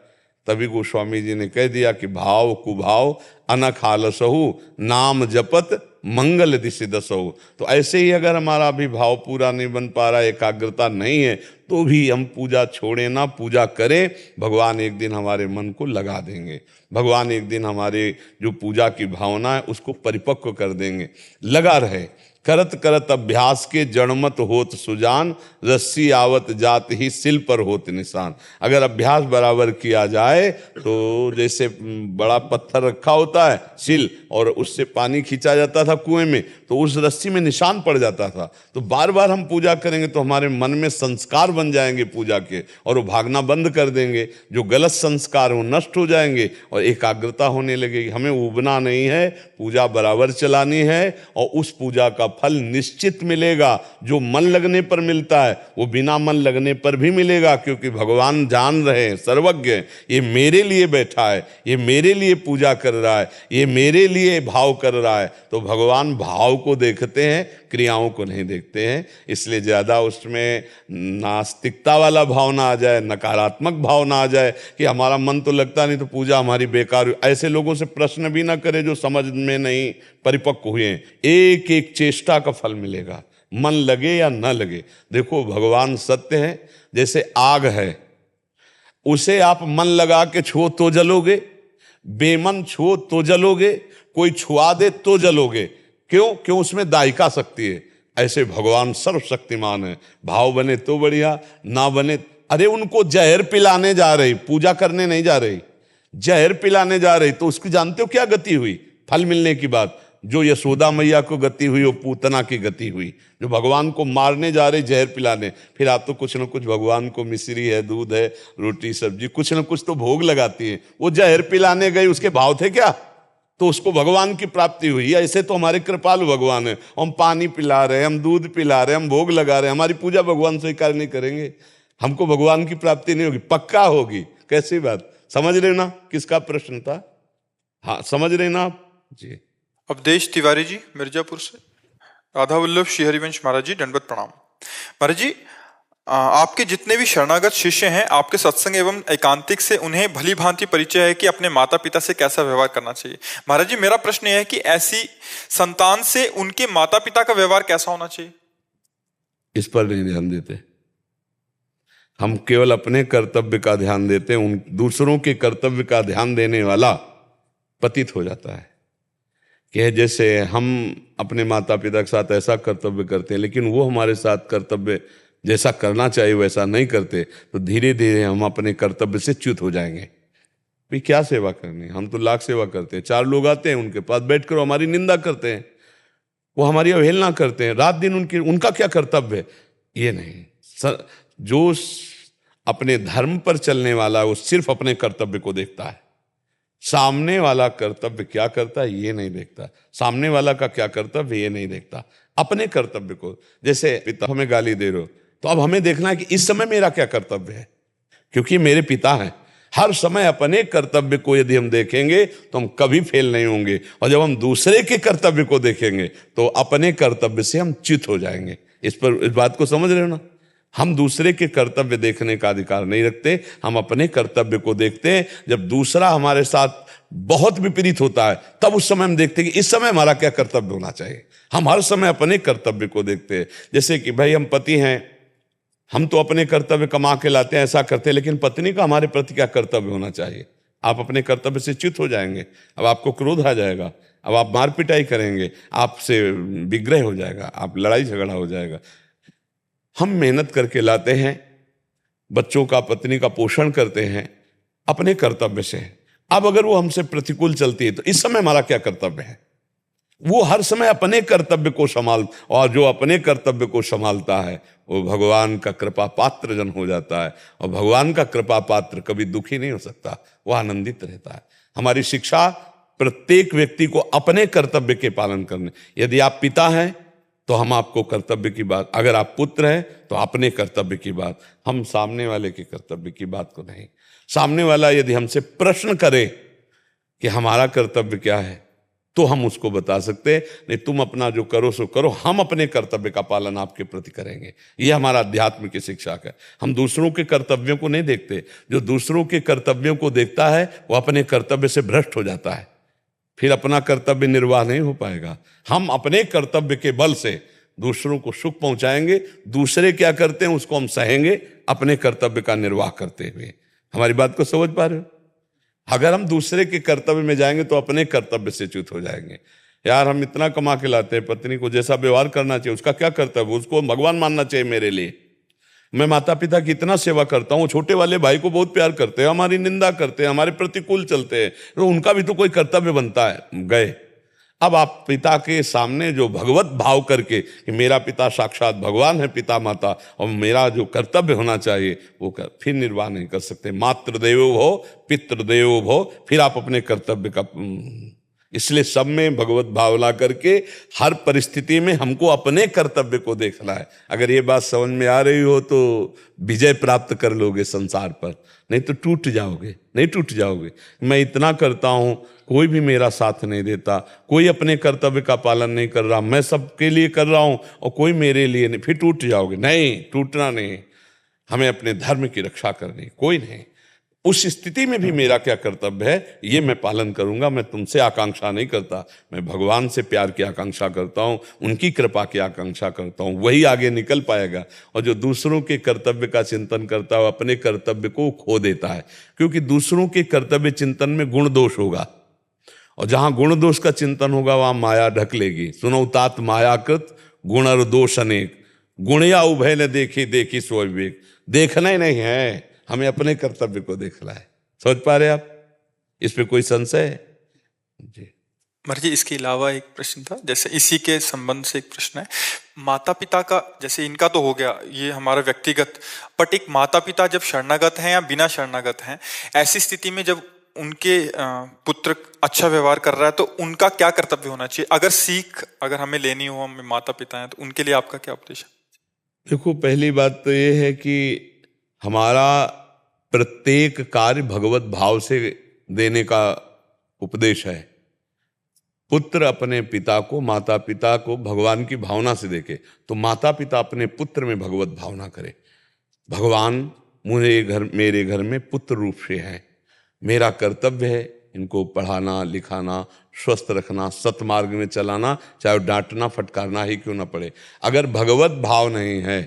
तभी गोस्वामी जी ने कह दिया कि भाव कुभाव अनख आलसहु, नाम जपत मंगल दिशि दसहु। तो ऐसे ही अगर हमारा भी भाव पूरा नहीं बन पा रहा, एकाग्रता नहीं है, तो भी हम पूजा छोड़े ना, पूजा करें। भगवान एक दिन हमारे मन को लगा देंगे, भगवान एक दिन हमारे जो पूजा की भावना है उसको परिपक्व कर देंगे। लगा रहे, करत करत अभ्यास के जड़मत होत सुजान, रस्सी आवत जात ही सिल पर होत निशान। अगर अभ्यास बराबर किया जाए तो जैसे बड़ा पत्थर रखा होता है सिल, और उससे पानी खींचा जाता था कुएं में, तो उस रस्सी में निशान पड़ जाता था। तो बार बार हम पूजा करेंगे तो हमारे मन में संस्कार बन जाएंगे पूजा के, और वो भागना बंद कर देंगे। जो गलत संस्कार वो नष्ट हो जाएंगे और एकाग्रता होने लगेगी। हमें उबना नहीं है, पूजा बराबर चलानी है, और उस पूजा का फल निश्चित मिलेगा। जो मन लगने पर मिलता है वो बिना मन लगने पर भी मिलेगा, क्योंकि भगवान जान रहे हैं, सर्वज्ञ हैं। ये मेरे लिए बैठा है, ये मेरे लिए पूजा कर रहा है, ये मेरे लिए भाव कर रहा है। तो भगवान भाव को देखते हैं, क्रियाओं को नहीं देखते हैं। इसलिए ज़्यादा उसमें नास्तिकता वाला भाव ना आ जाए, नकारात्मक भाव ना आ जाए कि हमारा मन तो लगता नहीं तो पूजा हमारी बेकार हुई। ऐसे लोगों से प्रश्न भी ना करें जो समझ में नहीं परिपक्व हुए हैं। एक एक चेष्टा का फल मिलेगा, मन लगे या न लगे। देखो भगवान सत्य है। जैसे आग है, उसे आप मन लगा के छुओ तो जलोगे, बेमन छुओ तो जलोगे, कोई छुआ दे तो जलोगे। क्यों? उसमें दायिका शक्ति है। ऐसे भगवान सर्वशक्तिमान है। भाव बने तो बढ़िया, ना बने। अरे उनको जहर पिलाने जा रही, पूजा करने नहीं जा रही, जहर पिलाने जा रही, तो उसकी जानते हो क्या गति हुई फल मिलने की बात? जो यशोदा मैया को गति हुई वो पूतना की गति हुई। जो भगवान को मारने जा रहे जहर पिलाने, फिर आप तो कुछ न कुछ भगवान को मिश्री है, दूध है, रोटी सब्जी, कुछ न कुछ तो भोग लगाती है। वो जहर पिलाने गई, उसके भाव थे क्या? तो उसको भगवान की प्राप्ति हुई। ऐसे तो हमारे कृपालु भगवान है। हम पानी पिला रहे, हम दूध पिला रहे, हम भोग लगा रहे, हमारी पूजा भगवान स्वीकार नहीं करेंगे, हमको भगवान की प्राप्ति नहीं होगी। पक्का होगी। कैसी बात, समझ रहे ना किसका प्रश्न था? हाँ समझ रहे ना आप जी। अवधेश तिवारी जी मिर्जापुर से। राधा वल्लभ श्री हरिवंश महाराज जी, दंडवत प्रणाम। महाराज जी, आपके जितने भी शरणागत शिष्य हैं, आपके सत्संग एवं एकांतिक से उन्हें भली भांति परिचय है कि अपने माता पिता से कैसा व्यवहार करना चाहिए। महाराज जी, मेरा प्रश्न यह है कि ऐसी संतान से उनके माता पिता का व्यवहार कैसा होना चाहिए? इस पर नहीं ध्यान देते। हम केवल अपने कर्तव्य का ध्यान देते हैं। उन दूसरों के कर्तव्य का ध्यान देने वाला पतित हो जाता है। कि जैसे हम अपने माता पिता के साथ ऐसा कर्तव्य करते हैं, लेकिन वो हमारे साथ कर्तव्य जैसा करना चाहिए वैसा नहीं करते, तो धीरे धीरे हम अपने कर्तव्य से च्युत हो जाएंगे। भाई क्या सेवा करनी, हम तो लाख सेवा करते हैं। 4 लोग आते हैं, उनके पास बैठ कर हमारी निंदा करते हैं, वो हमारी अवहेलना करते हैं, रात दिन उनका क्या कर्तव्य है ये नहीं। जो अपने धर्म पर चलने वाला है वो सिर्फ अपने कर्तव्य को देखता है। सामने वाला कर्तव्य क्या करता है ये नहीं देखता, सामने वाला का क्या कर्तव्य ये नहीं देखता, अपने कर्तव्य को। जैसे पिता हमें गाली दे रहे हो, तो अब हमें देखना है कि इस समय मेरा क्या कर्तव्य है, क्योंकि मेरे पिता हैं। हर समय अपने कर्तव्य को यदि हम देखेंगे तो हम कभी फेल नहीं होंगे, और जब हम दूसरे के कर्तव्य को देखेंगे तो अपने कर्तव्य से हम च्युत हो जाएंगे। इस बात को समझ रहे हो ना? हम दूसरे के कर्तव्य देखने का अधिकार नहीं रखते, हम अपने कर्तव्य को देखते हैं। जब दूसरा हमारे साथ बहुत विपरीत होता है तब उस समय हम देखते हैं कि इस समय हमारा क्या कर्तव्य होना चाहिए। हम हर समय अपने कर्तव्य को देखते हैं। जैसे कि भाई हम पति हैं, हम तो अपने कर्तव्य कमा के लाते हैं, ऐसा करते हैं, लेकिन पत्नी का हमारे प्रति क्या कर्तव्य होना चाहिए? आप अपने कर्तव्य से च्युत हो जाएंगे। अब आपको क्रोध आ जाएगा, अब आप मार पिटाई करेंगे, आपसे विग्रह हो जाएगा, आप लड़ाई झगड़ा हो जाएगा। हम मेहनत करके लाते हैं, बच्चों का पत्नी का पोषण करते हैं अपने कर्तव्य से। अब अगर वो हमसे प्रतिकूल चलती है तो इस समय हमारा क्या कर्तव्य है? वो हर समय अपने कर्तव्य को और जो अपने कर्तव्य को संभालता है वो भगवान का कृपा पात्र जन हो जाता है। और भगवान का कृपा पात्र कभी दुखी नहीं हो सकता, वो आनंदित रहता है। हमारी शिक्षा प्रत्येक व्यक्ति को अपने कर्तव्य के पालन करने। यदि आप पिता हैं तो हम आपको कर्तव्य की बात, अगर आप पुत्र हैं तो अपने कर्तव्य की बात, हम सामने वाले के कर्तव्य की बात को नहीं। सामने वाला यदि हमसे प्रश्न करे कि हमारा कर्तव्य क्या है तो हम उसको बता सकते, नहीं तुम अपना जो करो सो करो, हम अपने कर्तव्य का पालन आपके प्रति करेंगे। ये हमारा अध्यात्म की शिक्षा है। हम दूसरों के कर्तव्यों को नहीं देखते। जो दूसरों के कर्तव्यों को देखता है वो अपने कर्तव्य से भ्रष्ट हो जाता है, फिर अपना कर्तव्य निर्वाह नहीं हो पाएगा। हम अपने कर्तव्य के बल से दूसरों को सुख पहुंचाएंगे। दूसरे क्या करते हैं उसको हम सहेंगे अपने कर्तव्य का निर्वाह करते हुए। हमारी बात को समझ पा रहे हो? अगर हम दूसरे के कर्तव्य में जाएंगे तो अपने कर्तव्य से च्युत हो जाएंगे। यार हम इतना कमा के लाते हैं, पत्नी को जैसा व्यवहार करना चाहिए, उसका क्या कर्तव्य, उसको भगवान मानना चाहिए मेरे लिए। मैं माता पिता की इतना सेवा करता हूँ, छोटे वाले भाई को बहुत प्यार करते हैं, हमारी निंदा करते हैं, हमारे प्रतिकूल चलते हैं, तो उनका भी तो कोई कर्तव्य बनता है। गए, अब आप पिता के सामने जो भगवत भाव करके कि मेरा पिता साक्षात भगवान है, पिता माता, और मेरा जो कर्तव्य होना चाहिए वो कर, फिर निर्वाह नहीं कर सकते। मातृदेवो भव पितृदेवो भव, फिर आप अपने कर्तव्य का इसलिए सब में भगवत भावना करके हर परिस्थिति में हमको अपने कर्तव्य को देखना है। अगर ये बात समझ में आ रही हो तो विजय प्राप्त कर लोगे संसार पर, नहीं तो टूट जाओगे, नहीं टूट जाओगे। मैं इतना करता हूँ, कोई भी मेरा साथ नहीं देता, कोई अपने कर्तव्य का पालन नहीं कर रहा, मैं सबके लिए कर रहा हूँ और कोई मेरे लिए नहीं, फिर टूट जाओगे। नहीं, टूटना नहीं, हमें अपने धर्म की रक्षा करनी, कोई नहीं। उस स्थिति में भी मेरा क्या कर्तव्य है ये मैं पालन करूंगा। मैं तुमसे आकांक्षा नहीं करता, मैं भगवान से प्यार की आकांक्षा करता हूं, उनकी कृपा की आकांक्षा करता हूं, वही आगे निकल पाएगा। और जो दूसरों के कर्तव्य का चिंतन करता है अपने कर्तव्य को खो देता है, क्योंकि दूसरों के कर्तव्य चिंतन में गुण दोष होगा, और जहां गुण दोष का चिंतन होगा वहां माया ढक लेगी। सुनो तात मायाकृत गुण और दोष अनेक, गुणया उभय न देखी देखी सो विवेक। देखना ही नहीं है, हमें अपने कर्तव्य को देखना है। समझ पा रहे आप? इस पे कोई संशय है जी? महाराज जी, इसके अलावा एक प्रश्न था, जैसे इसी के संबंध से एक प्रश्न है। माता पिता का, जैसे इनका तो हो गया ये हमारा व्यक्तिगत, बट एक माता पिता जब शरणागत हैं या बिना शरणागत हैं, ऐसी स्थिति में जब उनके पुत्र अच्छा व्यवहार कर रहा है तो उनका क्या कर्तव्य होना चाहिए? अगर सीख अगर हमें लेनी हो, हम माता पिता हैं, तो उनके लिए आपका क्या उपदेश है? देखो, पहली बात तो ये है कि हमारा प्रत्येक कार्य भगवत भाव से देने का उपदेश है। पुत्र अपने पिता को, माता पिता को भगवान की भावना से देखे, तो माता पिता अपने पुत्र में भगवत भावना करे। भगवान मेरे घर में पुत्र रूप से है, मेरा कर्तव्य है इनको पढ़ाना लिखाना, स्वस्थ रखना, सतमार्ग में चलाना, चाहे डांटना फटकारना ही क्यों ना पड़े। अगर भगवत भाव नहीं है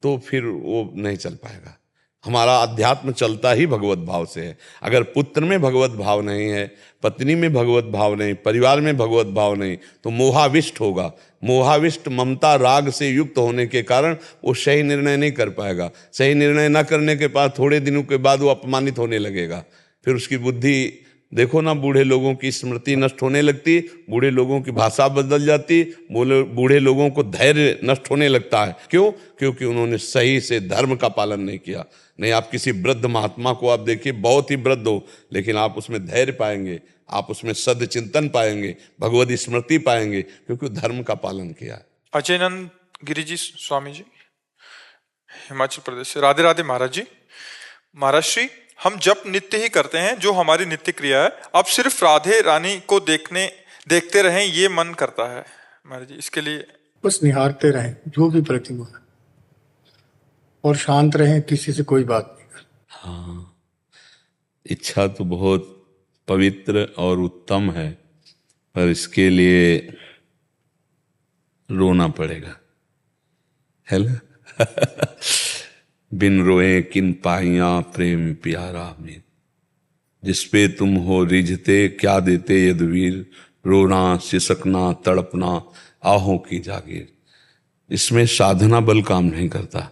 तो फिर वो नहीं चल पाएगा। हमारा अध्यात्म चलता ही भगवत भाव से है। अगर पुत्र में भगवत भाव नहीं है, पत्नी में भगवत भाव नहीं, परिवार में भगवत भाव नहीं, तो मोहाविष्ट होगा। मोहाविष्ट ममता राग से युक्त होने के कारण वो सही निर्णय नहीं कर पाएगा। सही निर्णय न करने के बाद थोड़े दिनों के बाद वो अपमानित होने लगेगा। फिर उसकी बुद्धि देखो ना, बूढ़े लोगों की स्मृति नष्ट होने लगती, बूढ़े लोगों की भाषा बदल जाती, बूढ़े लोगों को धैर्य नष्ट होने लगता है। क्यों? क्योंकि उन्होंने सही से धर्म का पालन नहीं किया। नहीं, आप किसी वृद्ध महात्मा को आप देखिए, बहुत ही वृद्ध हो, लेकिन आप उसमें धैर्य पाएंगे, आप उसमें सद्चिंतन पाएंगे, भगवत स्मृति पाएंगे, क्योंकि धर्म का पालन किया। अजयनंद गिरी जी स्वामी जी, हिमाचल प्रदेश से। राधे राधे महाराज जी। महाराज श्री, हम जप नित्य ही करते हैं, जो हमारी नित्य क्रिया है। अब सिर्फ राधे रानी को देखते रहें ये मन करता है महाराज जी, इसके लिए? बस निहारते रहें जो भी प्रतिमा है, और शांत रहें, किसी से कोई बात नहीं करें। हाँ, इच्छा तो बहुत पवित्र और उत्तम है, पर इसके लिए रोना पड़ेगा, है ना? बिन रोए किन पाइया प्रेम प्यारा में, जिसपे तुम हो रिझते क्या देते यदुवीर, रोना सिसकना तड़पना आहों की जागीर। इसमें साधना बल काम नहीं करता।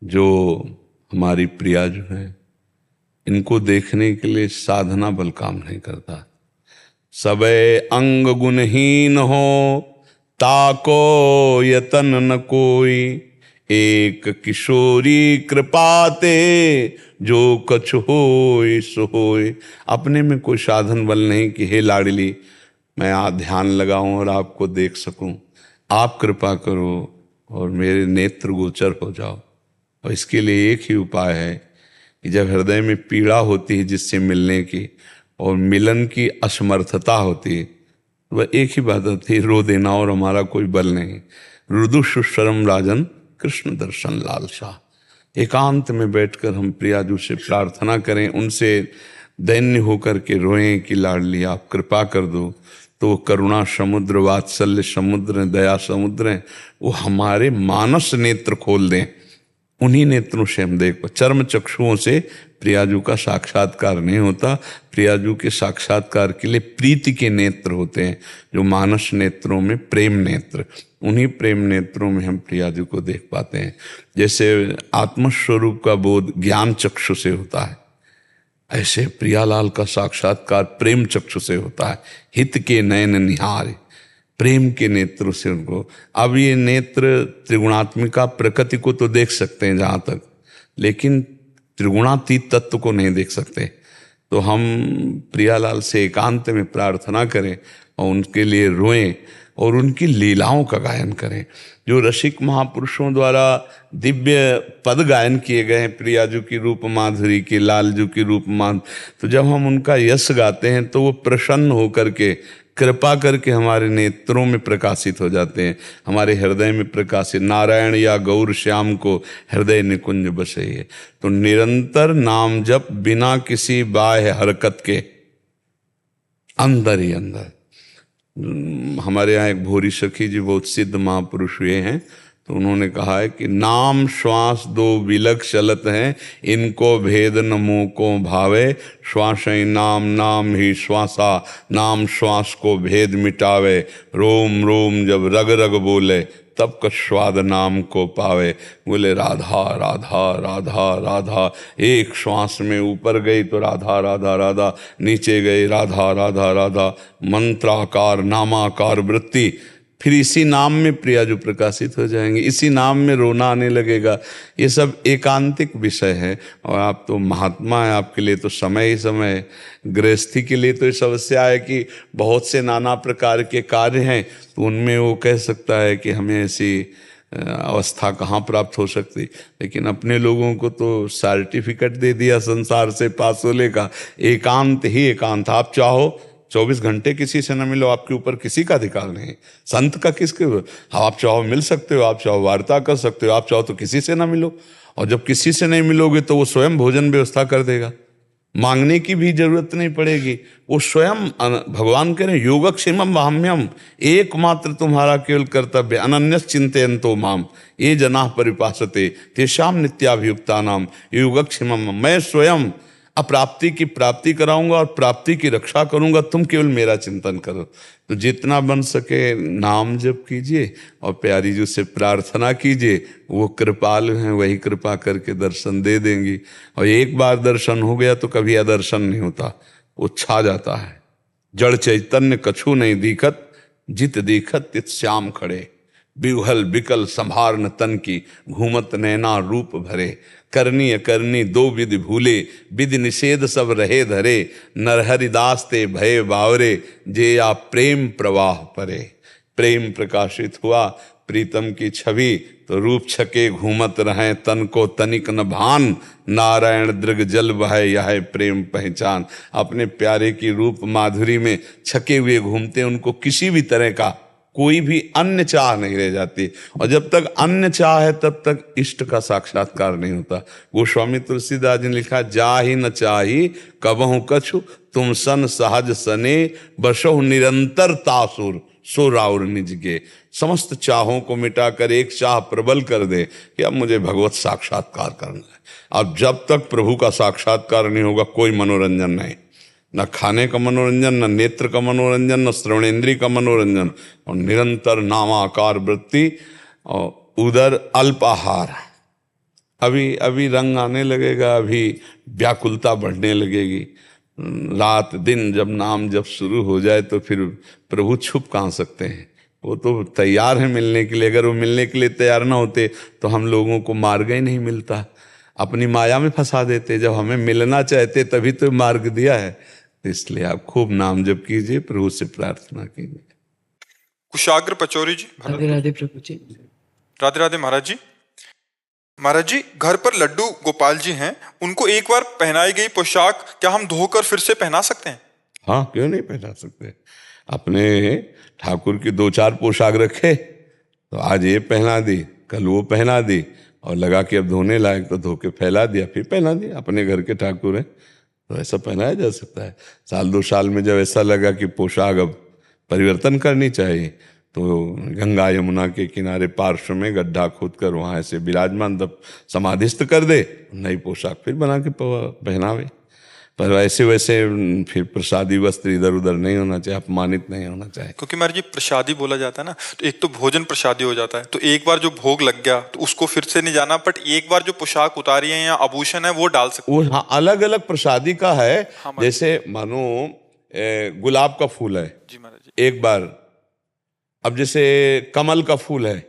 जो हमारी प्रिया जो है, इनको देखने के लिए साधना बल काम नहीं करता। सबे अंग गुणहीन हो ताको यतन न कोई, एक किशोरी कृपाते जो कछ होय सो होय। अपने में कोई साधन बल नहीं कि हे लाडली मैं ध्यान लगाऊं और आपको देख सकूं, आप कृपा करो और मेरे नेत्र गोचर हो जाओ। और इसके लिए एक ही उपाय है कि जब हृदय में पीड़ा होती है जिससे मिलने की और मिलन की असमर्थता होती है, वह एक ही बात होती है, रो देना, और हमारा कोई बल नहीं। रुदु सुशरम राजन कृष्ण दर्शन लालसा। एकांत में बैठकर हम प्रियाजू से प्रार्थना करें, उनसे दैन्य होकर के रोएं कि लाडली आप कृपा कर दो। तो करुणा समुद्र, वात्सल्य समुद्र, दया समुद्र, वो हमारे मानस नेत्र खोल दें उन्हीं नेत्रों से हम देख पाते। चर्म चक्षुओं से प्रियाजू का साक्षात्कार नहीं होता। प्रियाजू के साक्षात्कार के लिए प्रीति के नेत्र होते हैं, जो मानस नेत्रों में प्रेम नेत्र, उन्हीं प्रेम नेत्रों में हम प्रियाजू को देख पाते हैं। जैसे आत्मस्वरूप का बोध ज्ञान चक्षु से होता है, ऐसे प्रियालाल का साक्षात्कार प्रेम चक्षु से होता है। हित के नयन निहार, प्रेम के नेत्रों से उनको। अब ये नेत्र त्रिगुणात्मिका प्रकृति को तो देख सकते हैं जहाँ तक, लेकिन त्रिगुणातीत तत्व को नहीं देख सकते। तो हम प्रियालाल से एकांत में प्रार्थना करें और उनके लिए रोएं और उनकी लीलाओं का गायन करें। जो रसिक महापुरुषों द्वारा दिव्य पद गायन किए गए हैं प्रियाजू की रूप माधुरी के, लालजू की रूप माधुरी, तो जब हम उनका यश गाते हैं तो वो प्रसन्न होकर के कृपा करके हमारे नेत्रों में प्रकाशित हो जाते हैं, हमारे हृदय में प्रकाशित। नारायण या गौर श्याम को हृदय निकुंज बसइए। तो निरंतर नाम जप बिना किसी बाह्य हरकत के, अंदर ही अंदर। हमारे यहाँ एक भोरी सखी जी बहुत सिद्ध महापुरुष हुए हैं, तो उन्होंने कहा है कि नाम श्वास दो विलग चलत हैं, इनको भेद न मुँह को भावे, श्वास ही नाम नाम ही श्वासा, नाम श्वास को भेद मिटावे, रोम रोम जब रग रग बोले तब का स्वाद नाम को पावे। बोले राधा राधा राधा राधा, एक श्वास में ऊपर गई तो राधा राधा राधा, नीचे गई राधा राधा राधा, मंत्राकार नामाकार वृत्ति, फिर इसी नाम में प्रियाजू प्रकाशित हो जाएंगे, इसी नाम में रोना आने लगेगा। ये सब एकांतिक विषय है। और आप तो महात्मा हैं, आपके लिए तो समय ही समय है। गृहस्थी के लिए तो ये समस्या है कि बहुत से नाना प्रकार के कार्य हैं, तो उनमें वो कह सकता है कि हमें ऐसी अवस्था कहाँ प्राप्त हो सकती। लेकिन अपने लोगों को तो सर्टिफिकेट दे दिया संसार से पास होने का, एकांत ही एकांत। आप चाहो 24 घंटे किसी से न मिलो, आपके ऊपर किसी का अधिकार नहीं। संत का किसके, आप चाहो मिल सकते हो, आप चाहो वार्ता कर सकते हो, आप चाहो तो किसी से ना मिलो। और जब किसी से नहीं मिलोगे तो वो स्वयं भोजन व्यवस्था कर देगा, मांगने की भी जरूरत नहीं पड़ेगी। वो स्वयं, भगवान कह रहे हैं योगक्षेमम वाम्यम, एकमात्र तुम्हारा केवल कर्तव्य, अनन्यस चिंतयन्तो माम ये जनाः परिपासते तेषाम नित्याभियुक्ता नाम योगक्षेमम। मैं स्वयं अप्राप्ति की प्राप्ति कराऊंगा और प्राप्ति की रक्षा करूंगा, तुम केवल मेरा चिंतन करो। तो जितना बन सके नाम जप कीजिए और प्यारी जी से प्रार्थना कीजिए, वो कृपालु हैं, वही कृपा करके दर्शन दे देंगी। और एक बार दर्शन हो गया तो कभी अदर्शन नहीं होता, वो छा जाता है। जड़ चैतन्य कछु नहीं दिखत, जित दिखत तित श्याम खड़े, बिहल बिकल संभार न तन की, घूमत नैना रूप भरे, करनी अकरनी दो विधि भूले, विधि निषेध सब रहे धरे, नरहरिदास ते भय बावरे, जे या प्रेम प्रवाह परे। प्रेम प्रकाशित हुआ, प्रीतम की छवि, तो रूप छके घूमत रहें, तन को तनिक न भान, नारायण दृग जल बहे यह प्रेम पहचान। अपने प्यारे की रूप माधुरी में छके हुए घूमते, उनको किसी भी तरह का कोई भी अन्य चाह नहीं रह जाती। और जब तक अन्य चाह है तब तक इष्ट का साक्षात्कार नहीं होता। गोस्वामी तुलसीदास जी ने लिखा, जाहि न चाही कबहु कछु, तुम सन सहज सने, बसहु निरंतर तासुर, सो राउर निज के। समस्त चाहों को मिटाकर एक चाह प्रबल कर दे कि अब मुझे भगवत साक्षात्कार करना है। अब जब तक प्रभु का साक्षात्कार नहीं होगा कोई मनोरंजन नहीं, न खाने का मनोरंजन, न नेत्र का मनोरंजन, न श्रवणेन्द्रिय का मनोरंजन, और निरंतर नामाकार वृत्ति और उदर अल्पाहार। अभी अभी रंग आने लगेगा, अभी व्याकुलता बढ़ने लगेगी। रात दिन जब नाम जब शुरू हो जाए तो फिर प्रभु छुप कहाँ सकते हैं, वो तो तैयार है मिलने के लिए। अगर वो मिलने के लिए तैयार ना होते तो हम लोगों को मार्ग ही नहीं मिलता, अपनी माया में फंसा देते। जब हमें मिलना चाहते तभी तो मार्ग दिया है। तो इसलिए आप खूब नाम जप कीजिए, प्रभु से प्रार्थना कीजिए। कुशाग्र पचौरी जी। राधे राधे प्रभु जी। राधे राधे महाराज जी। महाराज जी, घर पर लड्डू गोपाल जी हैं, उनको एक बार पहनाई गई पोशाक क्या हम धोकर फिर से पहना सकते हैं? हाँ, क्यों नहीं पहना सकते। अपने ठाकुर की 2-4 पोशाक रखे, तो आज ये पहना दी, कल वो पहना दी, और लगा कि अब धोने लायक तो धो के फैला दिया, फिर पहना दिया। अपने घर के ठाकुर हैं तो ऐसा पहनाया जा सकता है। 1-2 साल में जब ऐसा लगा कि पोशाक अब परिवर्तन करनी चाहिए, तो गंगा यमुना के किनारे पार्श्व में गड्ढा खोद कर वहाँ ऐसे विराजमान तब समाधिस्थ कर दे, नई पोशाक फिर बना के पहनावे। पर वैसे वैसे फिर प्रसादी वस्त्र इधर उधर नहीं होना चाहिए, अपमानित नहीं होना चाहिए। क्योंकि महाराज जी प्रसादी बोला जाता है ना, तो एक तो भोजन प्रसादी हो जाता है, तो एक बार जो भोग लग गया तो उसको फिर से नहीं जाना, बट एक बार जो पोशाक उतारी है या आभूषण है वो डाल सकते वो हाँ अलग अलग प्रसादी का है। हाँ, जैसे मानो गुलाब का फूल है जी महाराज जी, एक बार, अब जैसे कमल का फूल है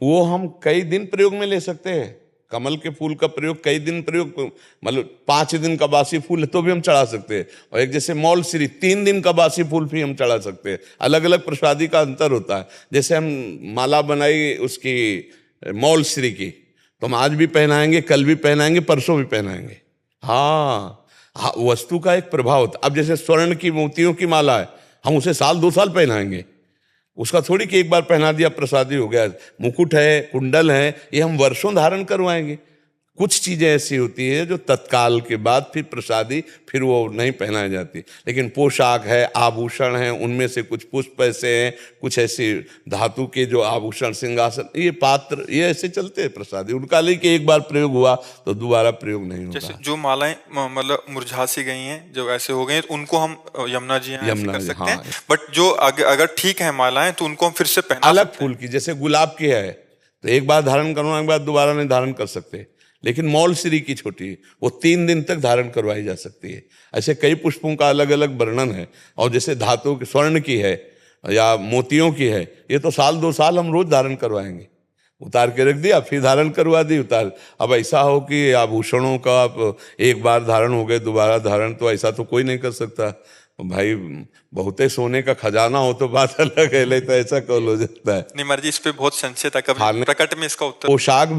वो हम कई दिन प्रयोग में ले सकते हैं। कमल के फूल का प्रयोग कई दिन प्रयोग, मतलब 5 दिन का बासी फूल है तो भी हम चढ़ा सकते हैं, और एक जैसे मौलश्री 3 दिन का बासी फूल भी हम चढ़ा सकते हैं। अलग अलग प्रसादी का अंतर होता है। जैसे हम माला बनाई उसकी मौलश्री की, तो हम आज भी पहनाएंगे, कल भी पहनाएंगे, परसों भी पहनाएंगे। हाँ हाँ, वस्तु का एक प्रभाव होता। अब जैसे स्वर्ण की मोतियों की माला है, हम उसे 1-2 साल पहनाएंगे, उसका थोड़ी कि एक बार पहना दिया प्रसादी हो गया। मुकुट है, कुंडल है, ये हम वर्षों धारण करवाएंगे। कुछ चीजें ऐसी होती है जो तत्काल के बाद फिर प्रसादी फिर वो नहीं पहनाई जाती। लेकिन पोशाक है, आभूषण है, उनमें से कुछ पुष्प ऐसे हैं, कुछ ऐसे धातु के जो आभूषण, सिंहासन, ये पात्र, ये ऐसे चलते हैं प्रसादी। उनका नहीं कि एक बार प्रयोग हुआ तो दोबारा प्रयोग नहीं होगा। जैसे जो मालाएं मतलब मुरझा सी गई हैं, जो ऐसे हो गई हैं, तो उनको हम यमुना जी ऐसे कर सकते हैं। बट जो अगर ठीक है मालाएं तो उनको हम फिर से पहना अलग फूल की, जैसे गुलाब की है तो एक बार धारण करवाने के बाद दोबारा नहीं धारण कर सकते। लेकिन मौलश्री की छोटी, वो 3 दिन तक धारण करवाई जा सकती है। ऐसे कई पुष्पों का अलग अलग वर्णन है। और जैसे धातु की, स्वर्ण की है या मोतियों की है, ये तो 1-2 साल हम रोज धारण करवाएंगे। उतार के रख दिया, फिर धारण करवा दी, उतार। अब ऐसा हो कि आभूषणों का एक बार धारण हो गए, दोबारा धारण, तो ऐसा तो कोई नहीं कर सकता भाई। बहुते सोने का खजाना हो तो बात अलग है, नहीं तो ऐसा कौन हो जाता है। नहीं महाराज जी, इस पे बहुत संशय था, कभी प्रकट में इसका उत्तर। पोशाक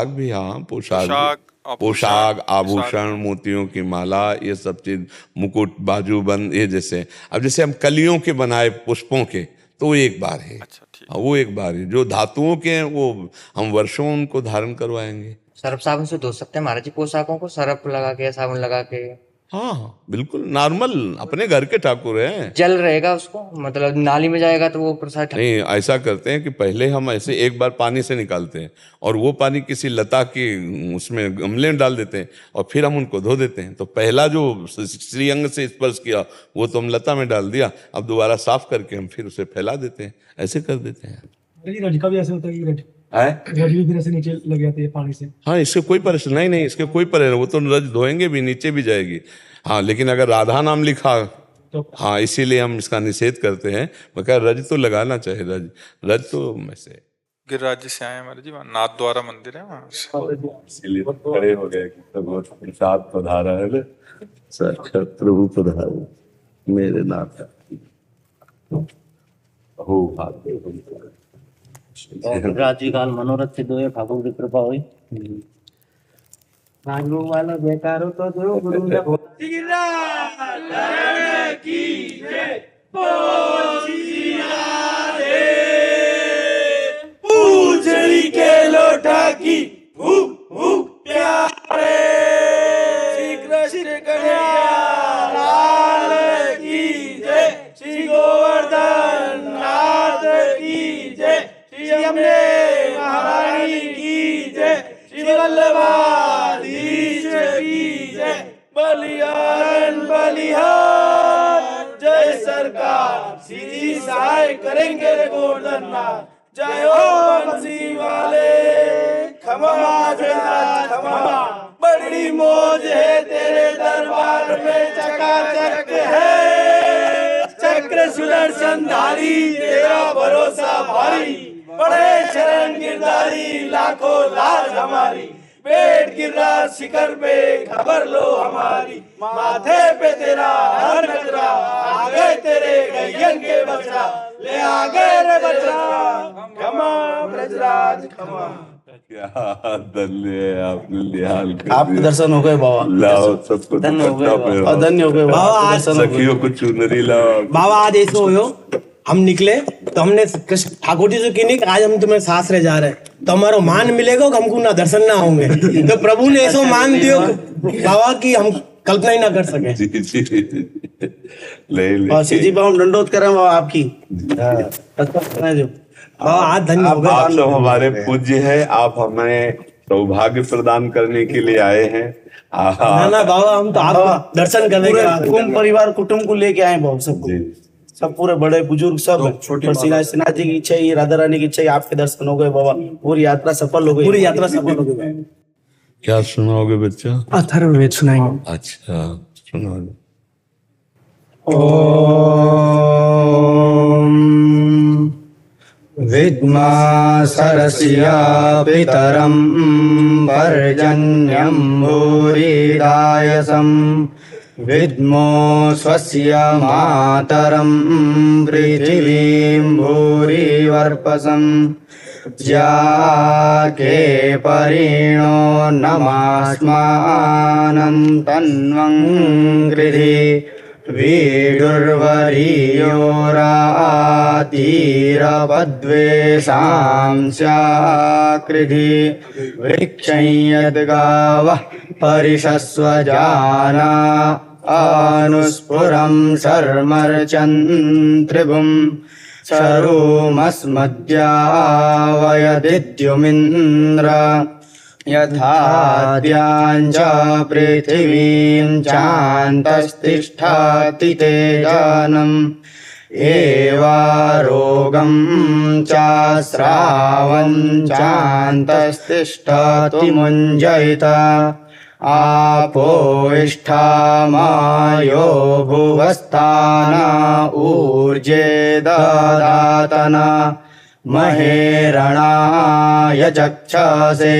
भी हाँ, पोशाक, आभूषण, मोतियों की माला, ये सब चीज, मुकुट, बाजूबंद, ये जैसे। अब जैसे हम कलियों के बनाए पुष्पों के, तो वो एक बार है। अच्छा, ठीक। वो एक बार है। जो धातुओं के हैं वो हम वर्षों उनको धारण करवाएंगे। सर्फ साबुन से धो सकते हैं महाराज जी पोशाकों को, सर्फ लगा के, साबुन लगा के? हाँ बिल्कुल, नॉर्मल, अपने घर के ठाकुर हैं। जल रहेगा उसको, मतलब नाली में जाएगा तो वो प्रसाद नहीं, ऐसा करते हैं कि पहले हम ऐसे एक बार पानी से निकालते हैं और वो पानी किसी लता की उसमें गमले में डाल देते हैं और फिर हम उनको धो देते हैं। तो पहला जो श्रीअंग से स्पर्श किया वो तो हम लता में डाल दिया, अब दोबारा साफ करके हम फिर उसे फैला देते हैं, ऐसे कर देते हैं। रज का भी ऐसे होता है कि रज भी फिर ऐसे नीचे लग जाती है पानी से। हाँ, इससे कोई परेशानी नहीं, इसके कोई परेशानी, वो तो रज धोएंगे भी, नीचे भी जाएगी। हाँ, लेकिन अगर राधा नाम लिखा तो हाँ, इसीलिए हम इसका निषेध करते हैं। मगर रज तो लगाना चाहिए, रज तो वैसे। गिरिराज जी से आए महाराज जी, नाथ द्वारा मंदिर है वहाँ से। इसीलिए खड़े हो गए कि प्रसाद पधारा है, साक्षात प्रभु पधारा मेरे नाथ हो भाग्य। राजी काल मनोरथ सिद्ध हुए, ठाकुर की कृपा हुई। भागो वाला बेकारो तो जो गुरु ने पूजड़ी के लोटा की भूख भूख प्यारे, श्री कृष्ण कन्हैया लाल की जय, श्री गोवर्धन नाथ की जय, श्री अम्बे महारानी की जय, श्री वल्लभाधीश की जय, बलिहारन बलिहार जय सरकार, सीधी सहाय करेंगे रे गोवर्धननाथ, जय हो बंसी वाले खमा खमा, बड़ी मौज है तेरे दरबार में, चकाचक है चक्र सुदर्शन धारी, तेरा भरोसा भारी, बड़े शरण गिरधारी, लाखों लाज हमारी, पेट गिर रहा शिखर पे खबर लो हमारी, माथे पे तेरा हर नजरा, आ गए तेरे गैयन के बछड़ा, ले आ गए रे बछड़ा, खमा ब्रजराज खमा। क्या धन्य आपने निहाल कर आपके दिया। दर्शन हो गए बाबा, लाओ सबको धन्य हो गए दुपट्टा पहनाओ। और धन्य हो गए बाबा, आज सखियों को चुनरी लाओ। बाबा आज ऐसे हो, हम निकले तो हमने कृष्ण ठाकुर जी से की नहीं, आज हम तुम्हें सास रह जा रहे हैं तो हमारा मान मिलेगा, हमको ना दर्शन ना होंगे। तो प्रभु ने ऐसा मान दियो बाबा की हम कल्पना ही ना कर सके। जी ले और श्री जी बाबा हम दंडोत करें बाबा आपकी। बाबा आज धन्य हो गए। आप सब हमारे पूज्य हैं, आप हमें सौभाग्य प्रदान करने के लिए आए हैं। ना ना बाबा, हम तो आप दर्शन करने के बाद कुटुंब परिवार कुटुंब को लेके आए बहुत सबको, जी। सब पूरे बड़े बुजुर्ग सब। और श्रीनाथ जी की इच्छा है, राधा रानी की इच्छा है, आपके दर्शन हो गए बाबा, पूरी यात्रा सफल हो गई। पूरी यात्रा सफल हो गई। क्या सुनाओगे बच्चा? अथर्ववेद सुनाएंगे। अच्छा सुनाओगे। ॐ विद्मा सरसिया पितरं पर्जन्यं भूरिदायसं विद्मो स्वस्य मातरं पृथिवीं भूरिवर्पसं जाके परिणो नमास्मानं तन्वं गृधि वीडुर्वरीयोरातीरवद्वेषां स्याकृधि वृक्षं यद्गावः परिषस्वजाना अनुस्फुरं शर्मर्चन्त्रिभुं शरूमस्मद्यावयदिद्युमिन्द्र यथाद्याञ्च पृथिवीं चान्तस्तिष्ठति तेजानम् एवारोगं चास्रावं चान्तस्तिष्ठति मुञ्जयित आपो इष्ठामायो भुवस्ताना ऊर्जे ददातना महेरणाय चक्षसे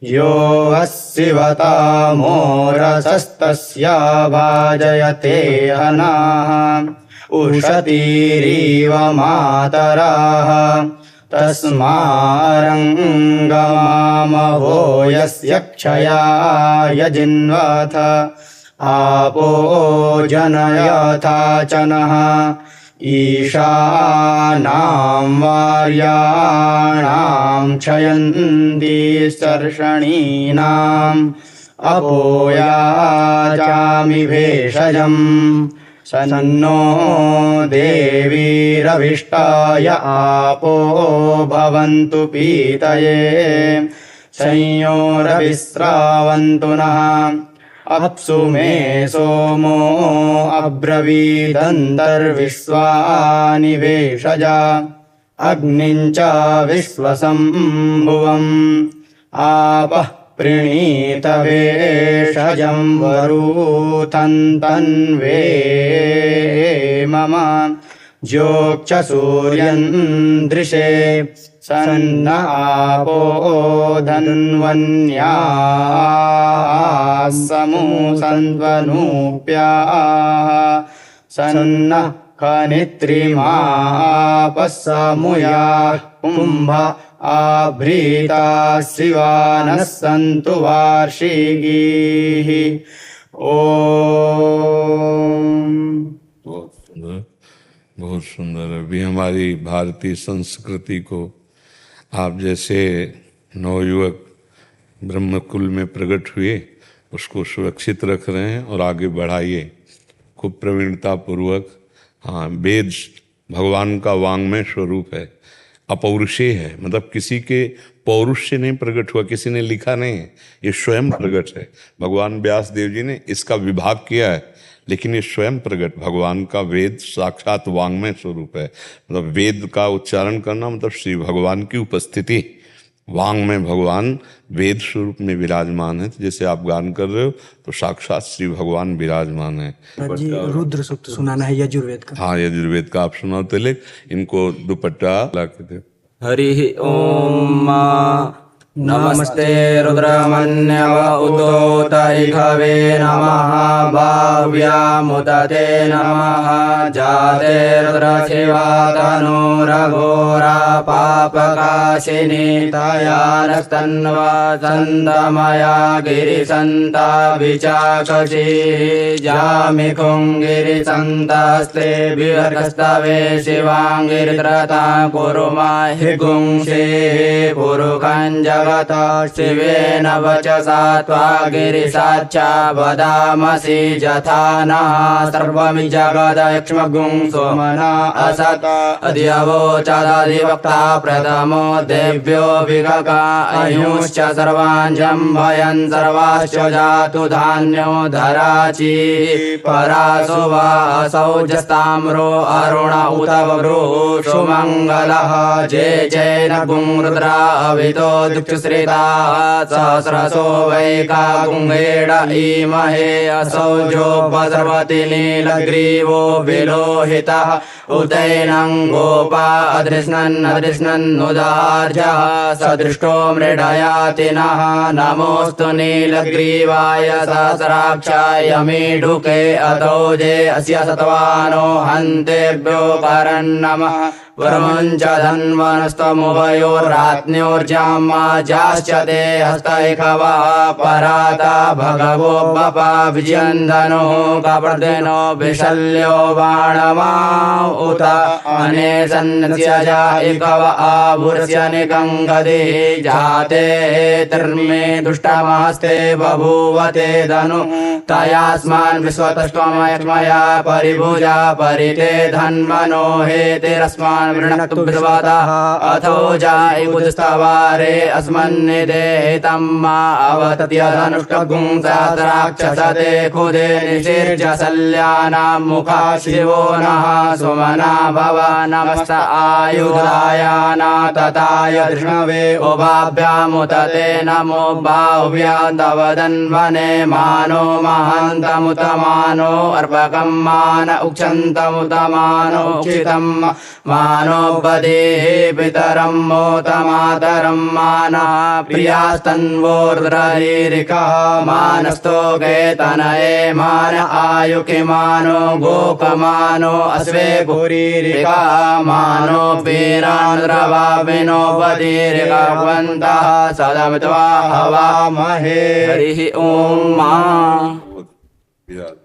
यो वस्सिवतामोरसस्तस्य भाजयते हनाः उषतीरिव मातराः तस्मारङ्गमामवो यस्य क्षयाय जिन्वथ आपो जनयथा च नः ईशानां वार्याणां क्षयन्ति सर्षणीनाम् अपोयाचामि भेषजम् सन्नो देवीरभिष्टाय आपो भवन्तु पीतये संयोरविस्रावन्तु नः अप्सु मे सोमो अब्रवीदन्तर्विश्वानि भेषजा अग्निं च विश्वसम्भुवम् आपः प्रणीत भेषजं वरूथन्तन्वे मम ज्योक्ष सूर्यं दृशे सन्न आपो धन्वन्याः समूसन्वनूप्याः सन्न खनित्रिमापः समुयाः कुम्भ आभृता शिवानः सन्तु वार्षिकीः। ओम। बहुत सुंदर। अभी हमारी भारतीय संस्कृति को आप जैसे नवयुवक ब्रह्मकुल में प्रकट हुए उसको सुरक्षित रख रहे हैं और आगे बढ़ाइए खूब प्रवीणता पूर्वक। हाँ, वेद भगवान का वांग्मय स्वरूप है, अपौरुषेय है, मतलब किसी के पौरुष से नहीं प्रकट हुआ, किसी ने लिखा नहीं है, ये स्वयं प्रकट है। भगवान व्यास देव जी ने इसका विभाग किया है, लेकिन ये स्वयं प्रकट भगवान का वेद साक्षात वांग्मय स्वरूप है। मतलब वेद का उच्चारण करना मतलब श्री भगवान की उपस्थिति, वांग में भगवान वेद स्वरूप में विराजमान है। तो जैसे आप गान कर रहे हो तो साक्षात श्री भगवान विराजमान है। जी रुद्र सूक्त सुनाना है यजुर्वेद का। हाँ, यजुर्वेद का आप सुनाओ। तिलक इनको दुपट्टा ला के दे। हरि ओम नमस्ते रुद्रमन्यव उदोतरिखवे नमः भाव्यामुदते नमः जाते रुद्रशिवातनुरघोरा पापकाशिनी तयानस्तन्वा सन्दमया गिरिसन्ता विचाकशी जामिखुङ्गिरिसन्तास्ते विवर्गस्तवे शिवाङ्गिरित्रता कुरुमा हि गुंसे पुरुखञ्ज जगत शिवेन वचसा त्वा गिरिशाच्चा वदामसि यथा नः सर्वमि जगदक्ष्मगुं सोमना असत् अद्यवोचदधिवक्ता प्रथमो देव्यो विगका अयुश्च सर्वाञ्जं भयन् सर्वाश्च जातु धान्यो धराची परासु वा असौजस्ताम्रो अरुण उत वृः सुमङ्गलः जे जैन गुंरुद्रा अवितो दिक्षुश्रिता सहस्रसो वैका गुंगेड ईमहे असौजोपसर्वति नीलग्रीवो विलोहितः उतैनं गोपा अदृश्नन्नुदार्जः सदृष्टो मृडयाति नः नमोऽस्तु नीलग्रीवाय सहस्राक्षाय मीढुके अतोजे अस्य सत्वानो हन्तेभ्यो परन्नमः वरुञ्च धन्वनस्तमुभयोर्रात्न्योर्जामाजाश्च ते हस्तैकवः पराता भगवो बपा विजयन्दनो कपर्दिनो विशल्यो बाणमा उत अनेसन्नस्य जायिकव आभुरस्य निकङ्गदे जाते तिर्मे दुष्टमस्ते बभूवते धनु तयास्मान् विश्वतष्टमयक्ष्मया परिभुजा परिते धन्वनो हेतिरस्मान् वृणक्तु विश्वतः अथो जायिकुस्तवारे अस्मन्निदेहितं मा अवतत्य धनुष्टगुं सहस्राक्षसते खुदे निषिर्ज शल्यानां मुखा शिवो नः सुमना भव नमस्त आयुधायाना तताय धृष्णवे उभाभ्यामुतते नमो बाहुभ्यान्तवदन्वने मानो महान्तमुतमानो अर्पकं मान उक्षन्तमुतमानो उक्षितं मानो बदेः पितरं मोतमातरं मानः प्रियास्तन्वोर्द्ररीरिकः मानस्तो केतनये मान आयुकि मानो गोपमानो अश्वे पुरीरिका मानो वीरान्द्रवाविनो बदीरिकवन्तः सदमित्वा हवामहे हरिः ॐ मा Yeah.